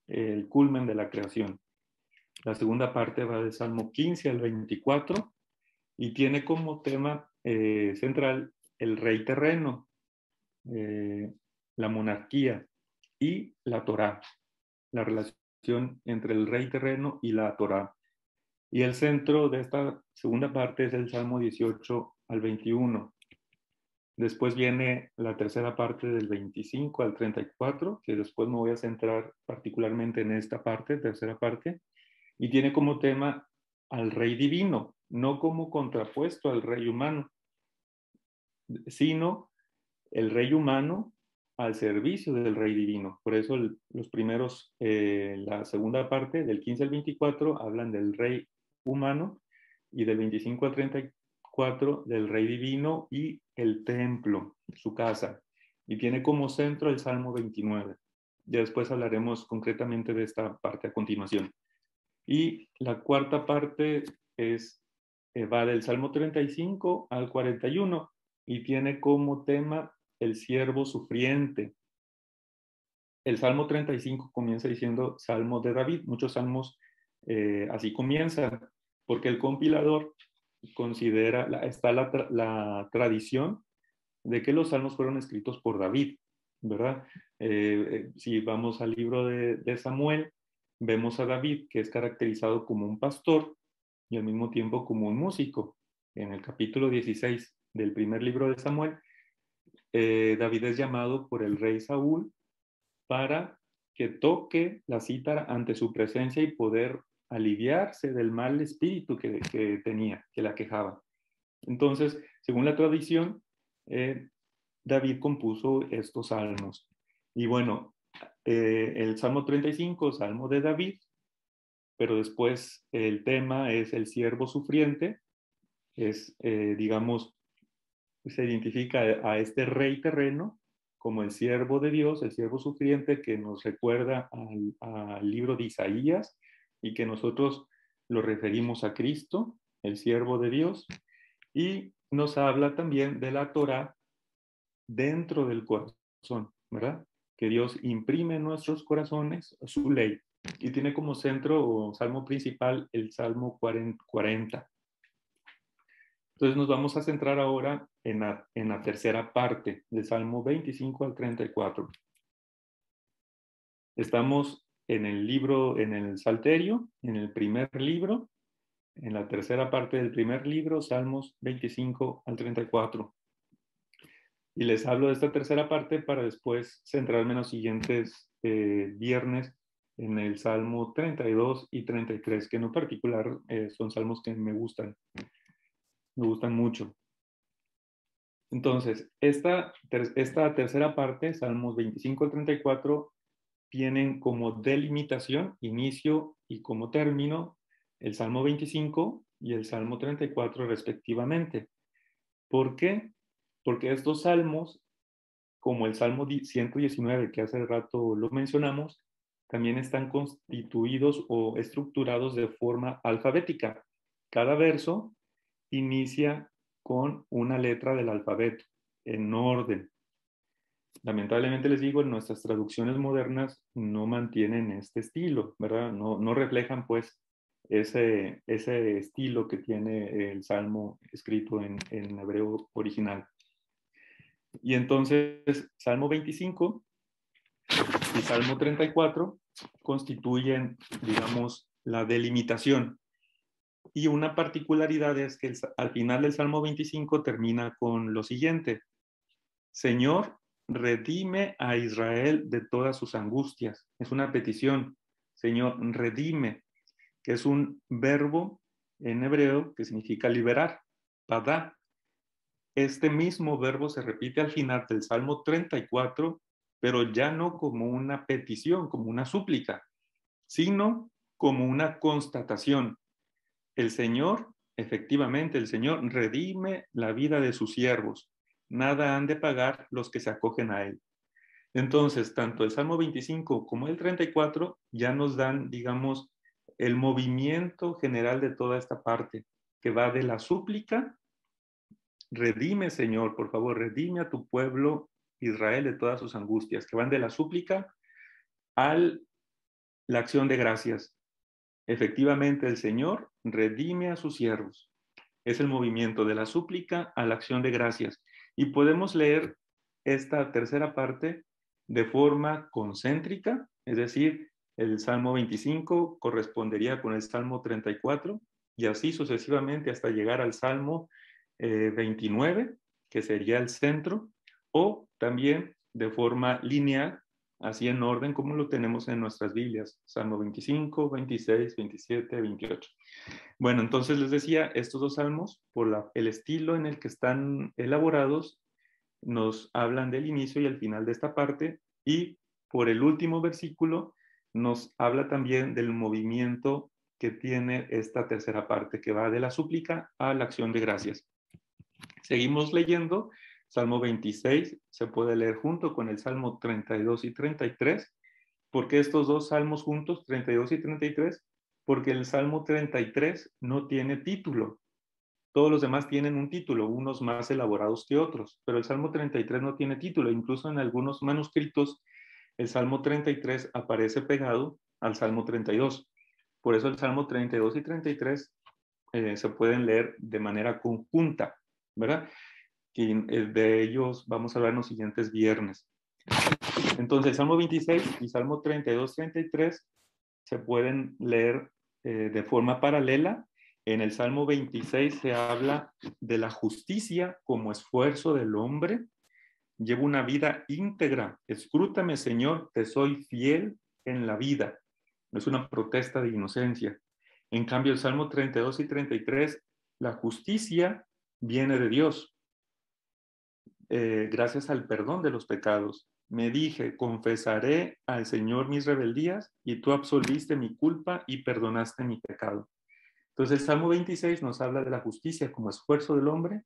el culmen de la creación. La segunda parte va del Salmo 15 al 24 y tiene como tema central el rey terreno, la monarquía y la Torá, la relación entre el rey terreno y la Torá. Y el centro de esta segunda parte es el Salmo 18 al 21. Después viene la tercera parte del 25 al 34, que después me voy a centrar particularmente en esta parte, tercera parte, y tiene como tema al rey divino, no como contrapuesto al rey humano, sino el rey humano al servicio del rey divino. Por eso los primeros, la segunda parte del 15 al 24 hablan del rey humano y del 25 al 34 del Rey Divino y el templo, su casa. Y tiene como centro el Salmo 29. Ya después hablaremos concretamente de esta parte a continuación. Y la cuarta parte va del Salmo 35 al 41 y tiene como tema el siervo sufriente. El Salmo 35 comienza diciendo Salmo de David. Muchos salmos así comienzan, porque el compilador considera, está la tradición de que los salmos fueron escritos por David, ¿verdad? Si vamos al libro de Samuel, vemos a David, que es caracterizado como un pastor y al mismo tiempo como un músico. En el capítulo 16 del primer libro de Samuel, David es llamado por el rey Saúl para que toque la cítara ante su presencia y poder aliviarse del mal espíritu que tenía, que la quejaba. Entonces, según la tradición, David compuso estos salmos. Y bueno, el Salmo 35, Salmo de David, pero después el tema es el siervo sufriente, es, digamos, se identifica a este rey terreno como el siervo de Dios, el siervo sufriente que nos recuerda al libro de Isaías y que nosotros lo referimos a Cristo, el siervo de Dios, y nos habla también de la Torá dentro del corazón, ¿verdad? Que Dios imprime en nuestros corazones su ley y tiene como centro o salmo principal el Salmo 40. Entonces nos vamos a centrar ahora en la tercera parte, del Salmo 25 al 34. Estamos en el libro, en el Salterio, en el primer libro, en la tercera parte del primer libro, Salmos 25 al 34. Y les hablo de esta tercera parte para después centrarme en los siguientes viernes en el Salmo 32 y 33, que en lo particular son salmos que me gustan mucho. Entonces, esta tercera parte, Salmos 25 al 34, tienen como delimitación, inicio y como término, el Salmo 25 y el Salmo 34 respectivamente. ¿Por qué? Porque estos salmos, como el Salmo 119, que hace rato lo mencionamos, también están constituidos o estructurados de forma alfabética. Cada verso inicia con una letra del alfabeto, en orden. Lamentablemente les digo, nuestras traducciones modernas no mantienen este estilo, ¿verdad? No reflejan pues ese estilo que tiene el Salmo escrito en hebreo original. Y entonces, Salmo 25 y Salmo 34 constituyen, digamos, la delimitación. Y una particularidad es que al final del Salmo 25 termina con lo siguiente: Señor, redime a Israel de todas sus angustias. Es una petición. Señor, redime, que es un verbo en hebreo que significa liberar, padá. Este mismo verbo se repite al final del Salmo 34, pero ya no como una petición, como una súplica, sino como una constatación. El Señor, efectivamente, el Señor redime la vida de sus siervos. Nada han de pagar los que se acogen a Él. Entonces, tanto el Salmo 25 como el 34 ya nos dan, digamos, el movimiento general de toda esta parte, que va de la súplica: redime, Señor, por favor, redime a tu pueblo Israel de todas sus angustias, que van de la súplica a la acción de gracias. Efectivamente, el Señor redime a sus siervos. Es el movimiento de la súplica a la acción de gracias. Y podemos leer esta tercera parte de forma concéntrica, es decir, el Salmo 25 correspondería con el Salmo 34 y así sucesivamente hasta llegar al Salmo 29, que sería el centro, o también de forma lineal, así en orden como lo tenemos en nuestras Biblias, Salmo 25, 26, 27, 28. Bueno, entonces les decía, estos dos salmos, por el estilo en el que están elaborados, nos hablan del inicio y el final de esta parte, y por el último versículo nos habla también del movimiento que tiene esta tercera parte, que va de la súplica a la acción de gracias. Seguimos leyendo. Salmo 26 se puede leer junto con el Salmo 32 y 33. ¿Por qué estos dos salmos juntos, 32 y 33? Porque el Salmo 33 no tiene título. Todos los demás tienen un título, unos más elaborados que otros, pero el Salmo 33 no tiene título. Incluso en algunos manuscritos, el Salmo 33 aparece pegado al Salmo 32. Por eso el Salmo 32 y 33 se pueden leer de manera conjunta, ¿verdad? Y de ellos vamos a hablar en los siguientes viernes. Entonces, Salmo 26 y Salmo 32, 33 se pueden leer de forma paralela. En el Salmo 26 se habla de la justicia como esfuerzo del hombre. Llevo una vida íntegra. Escrútame, Señor, te soy fiel en la vida. No es una protesta de inocencia. En cambio, el Salmo 32 y 33, la justicia viene de Dios, gracias al perdón de los pecados. Me dije, confesaré al Señor mis rebeldías y tú absolviste mi culpa y perdonaste mi pecado. Entonces el Salmo 26 nos habla de la justicia como esfuerzo del hombre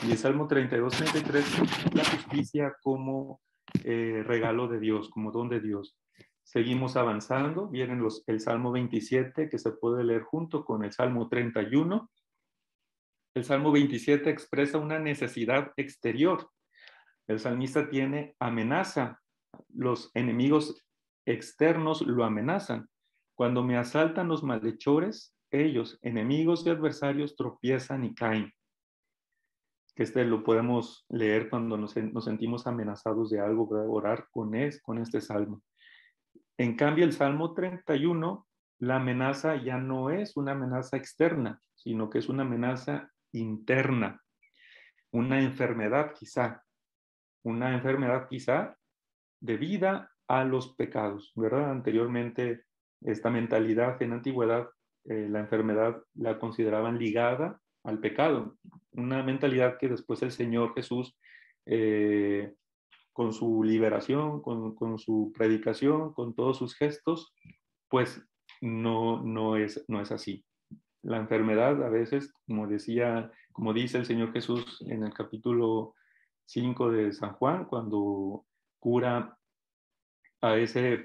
y el Salmo 32, 33 la justicia como regalo de Dios, como don de Dios. Seguimos avanzando, vienen el Salmo 27 que se puede leer junto con el Salmo 31. El Salmo 27 expresa una necesidad exterior. El salmista tiene amenaza. Los enemigos externos lo amenazan. Cuando me asaltan los malhechores, ellos, enemigos y adversarios, tropiezan y caen. Este lo podemos leer cuando nos sentimos amenazados de algo, ¿verdad? Orar con este salmo. En cambio, el Salmo 31, la amenaza ya no es una amenaza externa, sino que es una amenaza interna, una enfermedad quizá debida a los pecados, ¿verdad? Anteriormente, esta mentalidad en la antigüedad, la enfermedad la consideraban ligada al pecado, una mentalidad que después el Señor Jesús, con su liberación, con su predicación, con todos sus gestos, pues no es así. La enfermedad a veces, como dice el Señor Jesús en el capítulo 5 de San Juan, cuando cura a ese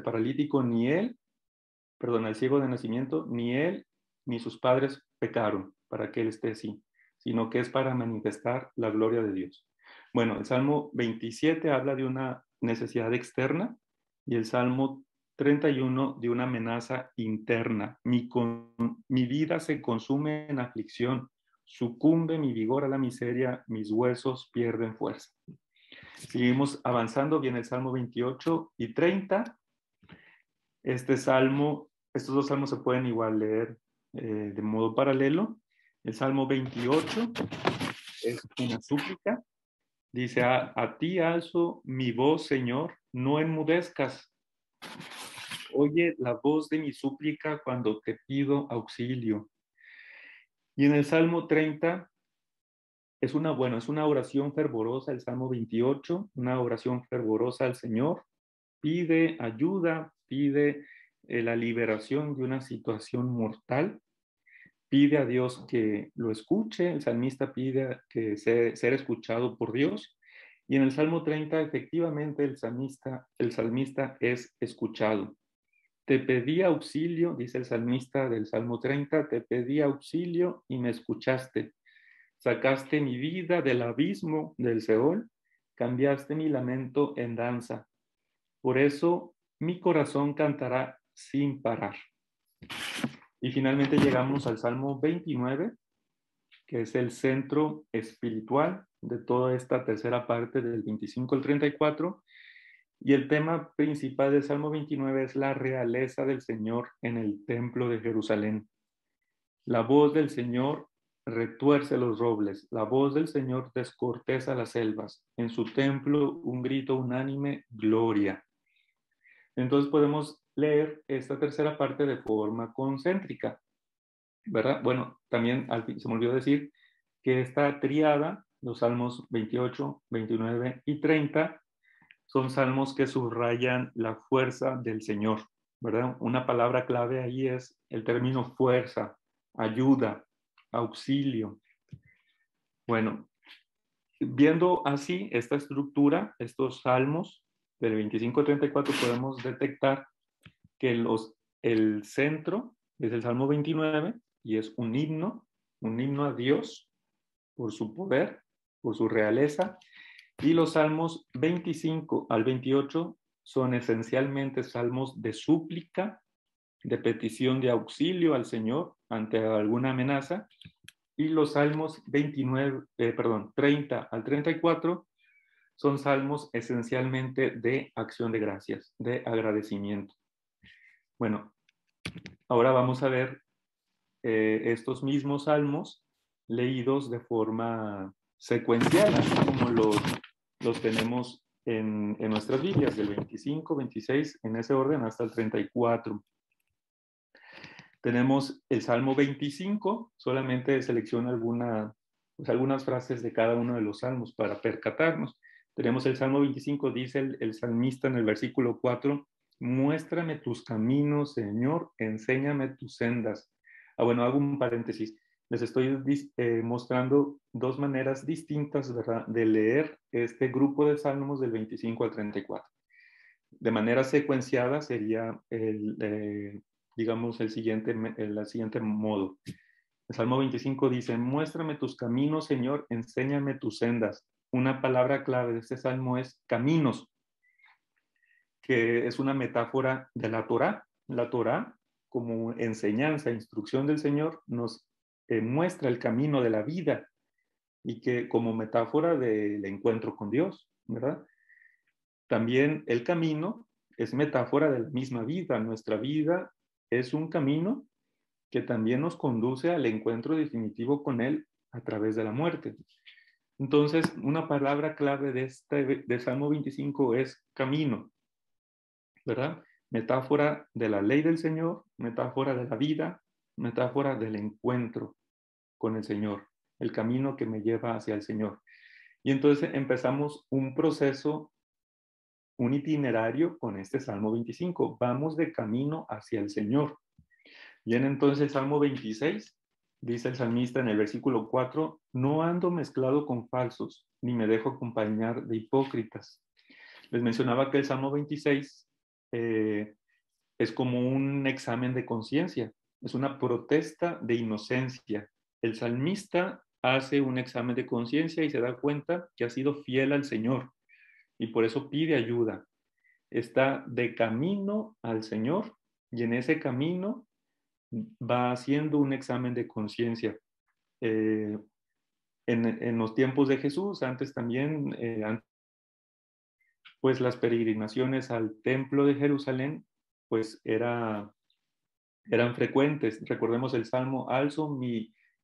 paralítico, al ciego de nacimiento, ni él ni sus padres pecaron para que él esté así, sino que es para manifestar la gloria de Dios. Bueno, el Salmo 27 habla de una necesidad externa y el Salmo 31 de una amenaza interna. Mi vida se consume en aflicción, sucumbe mi vigor a la miseria, mis huesos pierden fuerza. Seguimos avanzando, viene el Salmo 28 y 30. Estos dos salmos se pueden igual leer de modo paralelo. El Salmo 28 es una súplica. Dice, a ti alzo mi voz, Señor, no enmudezcas. Oye la voz de mi súplica cuando te pido auxilio. Y en el Salmo 30 es una oración fervorosa, el Salmo 28, una oración fervorosa al Señor. Pide ayuda, pide la liberación de una situación mortal, pide a Dios que lo escuche, el salmista pide que ser escuchado por Dios, y en el Salmo 30 efectivamente el salmista es escuchado. Te pedí auxilio, dice el salmista del Salmo 30, te pedí auxilio y me escuchaste. Sacaste mi vida del abismo del Seol, cambiaste mi lamento en danza. Por eso mi corazón cantará sin parar. Y finalmente llegamos al Salmo 29, que es el centro espiritual de toda esta tercera parte del 25 al 34. Y el tema principal del Salmo 29 es la realeza del Señor en el templo de Jerusalén. La voz del Señor retuerce los robles, la voz del Señor descorteza las selvas. En su templo un grito unánime, gloria. Entonces podemos leer esta tercera parte de forma concéntrica, ¿verdad? Bueno, también se me olvidó decir que esta triada, los salmos 28, 29 y 30, son salmos que subrayan la fuerza del Señor. ¿verdad? Una palabra clave ahí es el término fuerza, ayuda, auxilio. Bueno, viendo así esta estructura, estos salmos del 25 al 34, podemos detectar que el centro es el Salmo 29 y es un himno a Dios por su poder, por su realeza. Y los salmos 25 al 28 son esencialmente salmos de súplica, de petición de auxilio al Señor ante alguna amenaza. Y los salmos 30 al 34 son salmos esencialmente de acción de gracias, de agradecimiento. Bueno, ahora vamos a ver estos mismos salmos leídos de forma secuencial, así como los tenemos en nuestras Biblias, del 25, 26, en ese orden hasta el 34. Tenemos el Salmo 25, solamente selecciono algunas frases de cada uno de los salmos para percatarnos. Tenemos el Salmo 25, dice el salmista en el versículo 4, muéstrame tus caminos, Señor, enséñame tus sendas. Bueno, hago un paréntesis. Les estoy mostrando dos maneras distintas, ¿verdad?, de leer este grupo de salmos del 25 al 34. De manera secuenciada sería digamos, el siguiente modo. El Salmo 25 dice, muéstrame tus caminos, Señor, enséñame tus sendas. Una palabra clave de este salmo es caminos, que es una metáfora de la Torá. La Torá, como enseñanza, instrucción del Señor, nos muestra el camino de la vida y que como metáfora del encuentro con Dios, ¿verdad? También el camino es metáfora de la misma vida. Nuestra vida es un camino que también nos conduce al encuentro definitivo con Él a través de la muerte. Entonces, una palabra clave de Salmo 25 es camino, ¿verdad? Metáfora de la ley del Señor, metáfora de la vida, metáfora del encuentro con el Señor, el camino que me lleva hacia el Señor. Y entonces empezamos un proceso, un itinerario con este Salmo 25. Vamos de camino hacia el Señor. Viene entonces el Salmo 26, dice el salmista en el versículo 4, no ando mezclado con falsos, ni me dejo acompañar de hipócritas. Les mencionaba que el Salmo 26 es como un examen de conciencia, es una protesta de inocencia. El salmista hace un examen de conciencia y se da cuenta que ha sido fiel al Señor y por eso pide ayuda. Está de camino al Señor y en ese camino va haciendo un examen de conciencia. En los tiempos de Jesús, antes también, pues las peregrinaciones al templo de Jerusalén, pues eran frecuentes. Recordemos el Salmo, alzo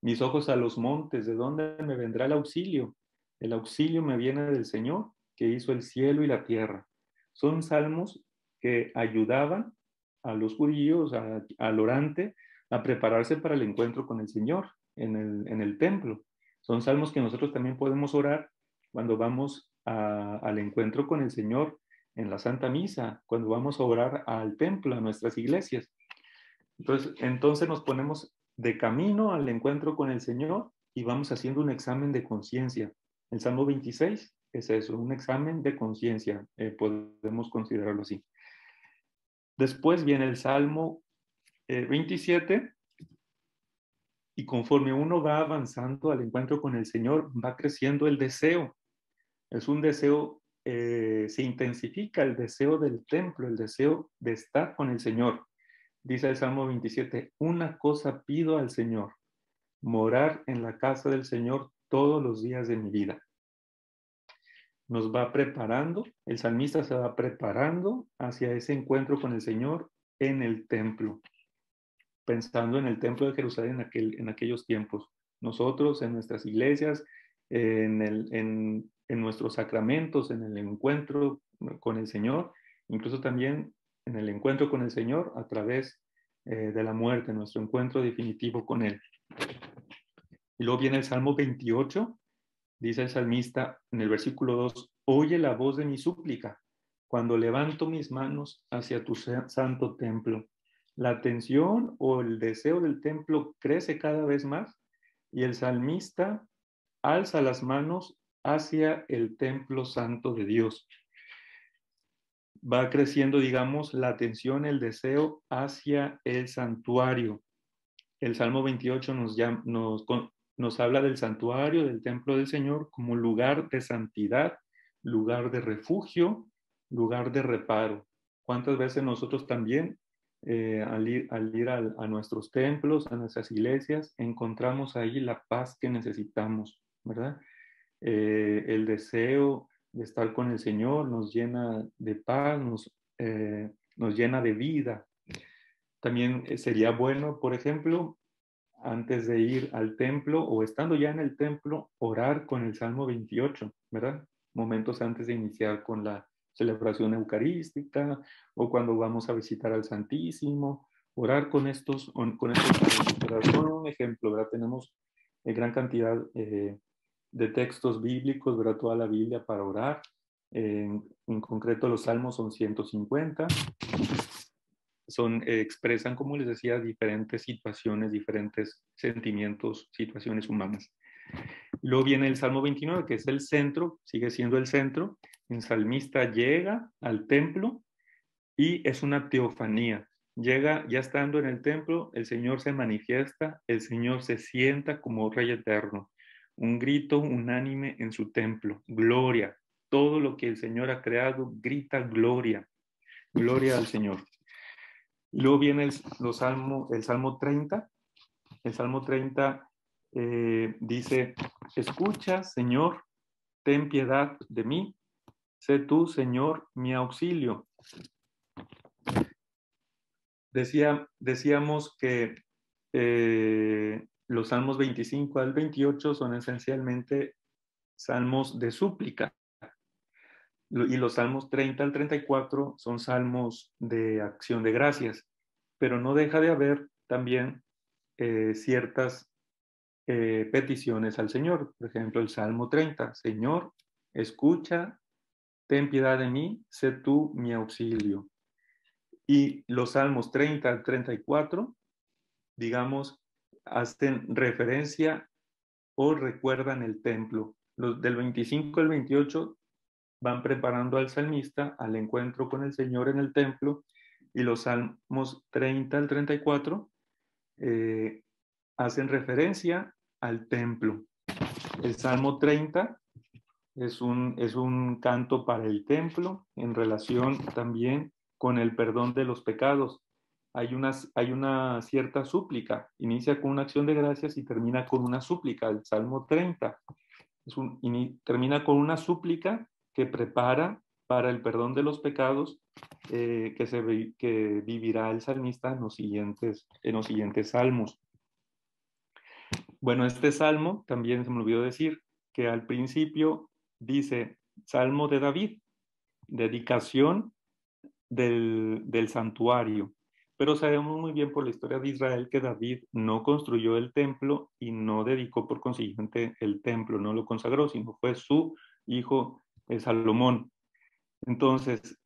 mis ojos a los montes, ¿de dónde me vendrá el auxilio? El auxilio me viene del Señor, que hizo el cielo y la tierra. Son salmos que ayudaban a los judíos, al orante, a prepararse para el encuentro con el Señor en el templo. Son salmos que nosotros también podemos orar cuando vamos al encuentro con el Señor en la Santa Misa, cuando vamos a orar al templo, a nuestras iglesias. Entonces nos ponemos de camino al encuentro con el Señor y vamos haciendo un examen de conciencia. El Salmo 26 es eso, un examen de conciencia, podemos considerarlo así. Después viene el Salmo 27 y conforme uno va avanzando al encuentro con el Señor, va creciendo el deseo. Es un deseo, se intensifica el deseo del templo, el deseo de estar con el Señor. Dice el Salmo 27, una cosa pido al Señor, morar en la casa del Señor todos los días de mi vida. Nos va preparando, el salmista se va preparando hacia ese encuentro con el Señor en el templo, pensando en el templo de Jerusalén en aquellos tiempos. Nosotros en nuestras iglesias, en nuestros sacramentos, en el encuentro con el Señor, incluso también en el encuentro con el Señor a través de la muerte, nuestro encuentro definitivo con Él. Y luego viene el Salmo 28, dice el salmista en el versículo 2, oye la voz de mi súplica, cuando levanto mis manos hacia tu santo templo. La atención o el deseo del templo crece cada vez más y el salmista alza las manos hacia el templo santo de Dios. Va creciendo, digamos, la atención, el deseo hacia el santuario. El Salmo 28 nos habla del santuario, del templo del Señor, como lugar de santidad, lugar de refugio, lugar de reparo. ¿Cuántas veces nosotros también, al ir a nuestros templos, a nuestras iglesias, encontramos ahí la paz que necesitamos, ¿verdad? El deseo de estar con el Señor nos llena de paz, nos llena de vida. También sería bueno, por ejemplo, antes de ir al templo o estando ya en el templo, orar con el Salmo 28, ¿verdad? Momentos antes de iniciar con la celebración eucarística o cuando vamos a visitar al Santísimo, orar con estos salmos. Por un ejemplo, ¿verdad? Tenemos gran cantidad de textos bíblicos, ¿verdad? Toda la Biblia para orar. En concreto, los salmos son 150. Expresan, como les decía, diferentes situaciones, diferentes sentimientos, situaciones humanas. Luego viene el Salmo 29, que es el centro, sigue siendo el centro. El salmista llega al templo y es una teofanía. Llega, ya estando en el templo, el Señor se manifiesta, el Señor se sienta como Rey eterno. Un grito unánime en su templo, gloria. Todo lo que el Señor ha creado grita gloria, gloria al Señor. Luego viene el Salmo 30. El Salmo 30 dice, escucha, Señor, ten piedad de mí, sé tú, Señor, mi auxilio. Decíamos que los salmos 25 al 28 son esencialmente salmos de súplica. Y los salmos 30 al 34 son salmos de acción de gracias, pero no deja de haber también ciertas peticiones al Señor. Por ejemplo, el Salmo 30, Señor, escucha, ten piedad de mí, sé tú mi auxilio. Y los salmos 30 al 34, digamos, hacen referencia o recuerdan el templo. Los del 25 al 28 van preparando al salmista al encuentro con el Señor en el templo, y los salmos 30 al 34 hacen referencia al templo. El Salmo 30 es un canto para el templo en relación también con el perdón de los pecados. Hay una cierta súplica, inicia con una acción de gracias y termina con una súplica. El Salmo 30 termina con una súplica que prepara para el perdón de los pecados que vivirá el salmista en los siguientes salmos. Bueno, este salmo también se me olvidó decir que al principio dice Salmo de David, dedicación del santuario. Pero sabemos muy bien por la historia de Israel que David no construyó el templo y no dedicó por consiguiente el templo, no lo consagró, sino fue su hijo Salomón. Entonces,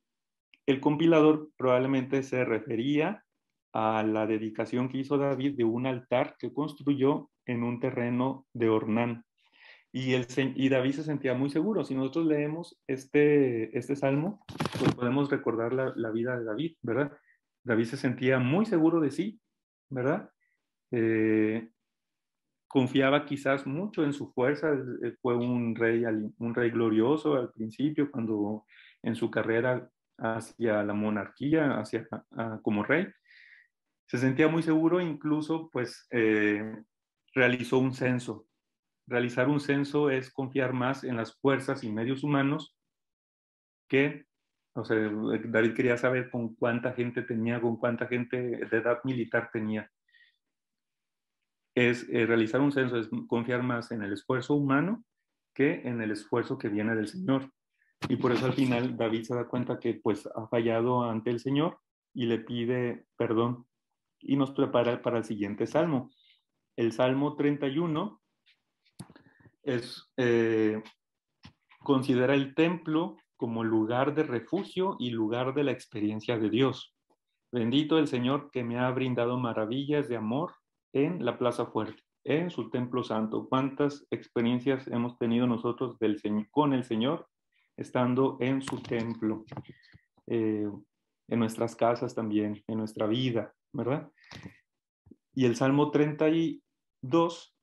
el compilador probablemente se refería a la dedicación que hizo David de un altar que construyó en un terreno de Ornán. Y David se sentía muy seguro. Si nosotros leemos este salmo, pues podemos recordar la vida de David, ¿verdad? David se sentía muy seguro de sí, ¿verdad? Confiaba quizás mucho en su fuerza. Fue un rey glorioso al principio, cuando en su carrera hacia la monarquía, como rey. Se sentía muy seguro, incluso pues realizó un censo. Realizar un censo es confiar más en las fuerzas y medios humanos o sea, David quería saber con cuánta gente de edad militar tenía. Realizar un censo es confiar más en el esfuerzo humano que en el esfuerzo que viene del Señor. Y por eso al final David se da cuenta que pues ha fallado ante el Señor y le pide perdón y nos prepara para el siguiente salmo. El Salmo 31 considera el templo como lugar de refugio y lugar de la experiencia de Dios. Bendito el Señor que me ha brindado maravillas de amor en la Plaza Fuerte, en su templo santo. ¿Cuántas experiencias hemos tenido nosotros con el Señor estando en su templo? En nuestras casas también, en nuestra vida, ¿verdad? Y el Salmo 32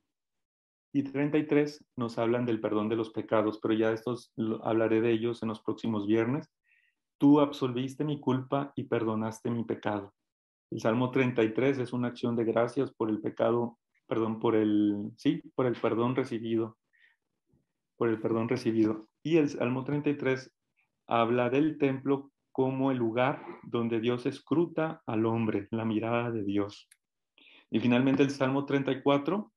y 33 nos hablan del perdón de los pecados, pero ya hablaré de ellos en los próximos viernes. Tú absolviste mi culpa y perdonaste mi pecado. El Salmo 33 es una acción de gracias por el pecado, perdón, por el perdón recibido, por el perdón recibido. Y el Salmo 33 habla del templo como el lugar donde Dios escruta al hombre, la mirada de Dios. Y finalmente el Salmo 34,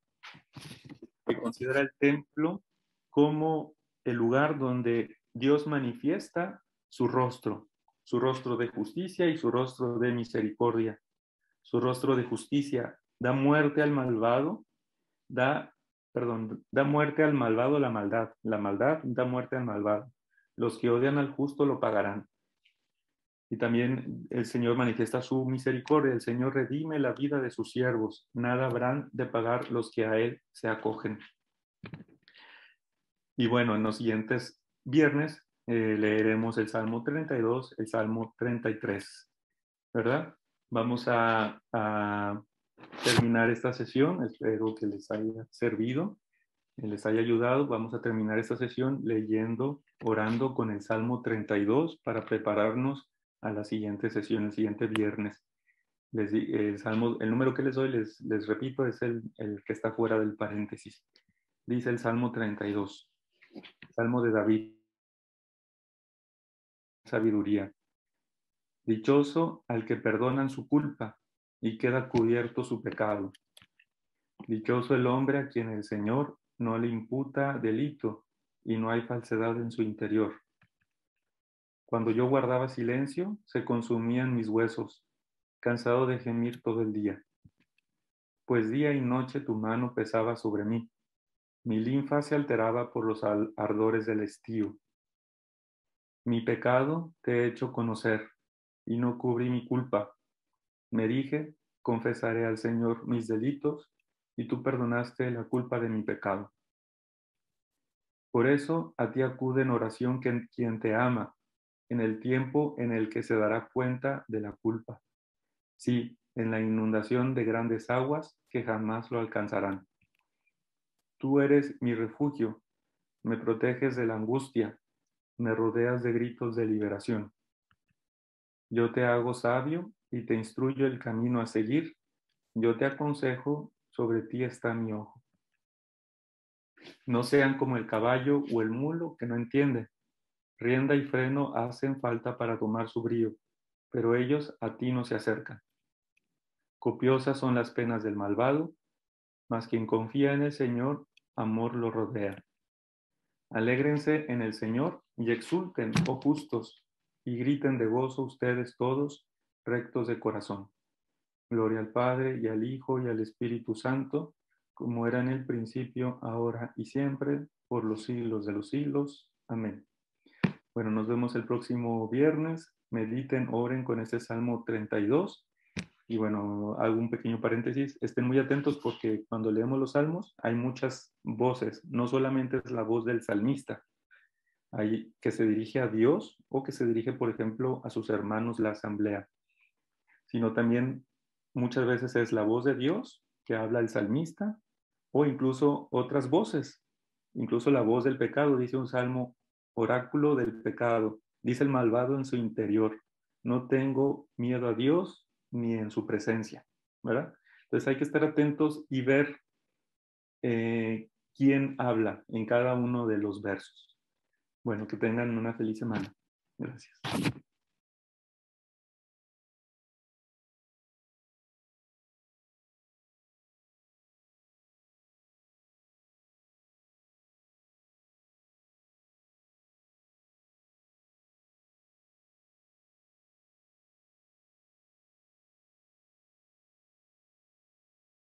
que considera el templo como el lugar donde Dios manifiesta su rostro de justicia y su rostro de misericordia. Su rostro de justicia da muerte al malvado, da muerte al malvado la maldad da muerte al malvado. Los que odian al justo lo pagarán. Y también el Señor manifiesta su misericordia. El Señor redime la vida de sus siervos. Nada habrán de pagar los que a Él se acogen. Y bueno, en los siguientes viernes leeremos el Salmo 32, el Salmo 33, ¿verdad? Vamos a terminar esta sesión. Espero que les haya servido, que les haya ayudado. Vamos a terminar esta sesión leyendo, orando con el Salmo 32 para prepararnos a la siguiente sesión, el siguiente viernes. El número que les doy, les repito, es el que está fuera del paréntesis. Dice el Salmo 32, Salmo de David, sabiduría. Dichoso al que perdonan su culpa y queda cubierto su pecado. Dichoso el hombre a quien el Señor no le imputa delito y no hay falsedad en su interior. Cuando yo guardaba silencio, se consumían mis huesos, cansado de gemir todo el día. Pues día y noche tu mano pesaba sobre mí. Mi linfa se alteraba por los ardores del estío. Mi pecado te he hecho conocer y no cubrí mi culpa. Me dije, confesaré al Señor mis delitos y tú perdonaste la culpa de mi pecado. Por eso a ti acude en oración quien te ama, en el tiempo en el que se dará cuenta de la culpa. Sí, en la inundación de grandes aguas que jamás lo alcanzarán. Tú eres mi refugio, me proteges de la angustia, me rodeas de gritos de liberación. Yo te hago sabio y te instruyo el camino a seguir. Yo te aconsejo, sobre ti está mi ojo. No sean como el caballo o el mulo que no entiende. Rienda y freno hacen falta para tomar su brío, pero ellos a ti no se acercan. Copiosas son las penas del malvado, mas quien confía en el Señor, amor lo rodea. Alégrense en el Señor y exulten, oh justos, y griten de gozo ustedes todos, rectos de corazón. Gloria al Padre, y al Hijo, y al Espíritu Santo, como era en el principio, ahora y siempre, por los siglos de los siglos. Amén. Bueno, nos vemos el próximo viernes. Mediten, oren con este Salmo 32. Y bueno, hago un pequeño paréntesis. Estén muy atentos porque cuando leemos los salmos hay muchas voces. No solamente es la voz del salmista, hay que se dirige a Dios o que se dirige, por ejemplo, a sus hermanos, la asamblea, sino también muchas veces es la voz de Dios que habla el salmista o incluso otras voces, incluso la voz del pecado. Dice un salmo, oráculo del pecado, dice el malvado en su interior, no tengo miedo a Dios ni en su presencia, ¿verdad? Entonces hay que estar atentos y ver quién habla en cada uno de los versos. Bueno, que tengan una feliz semana. Gracias.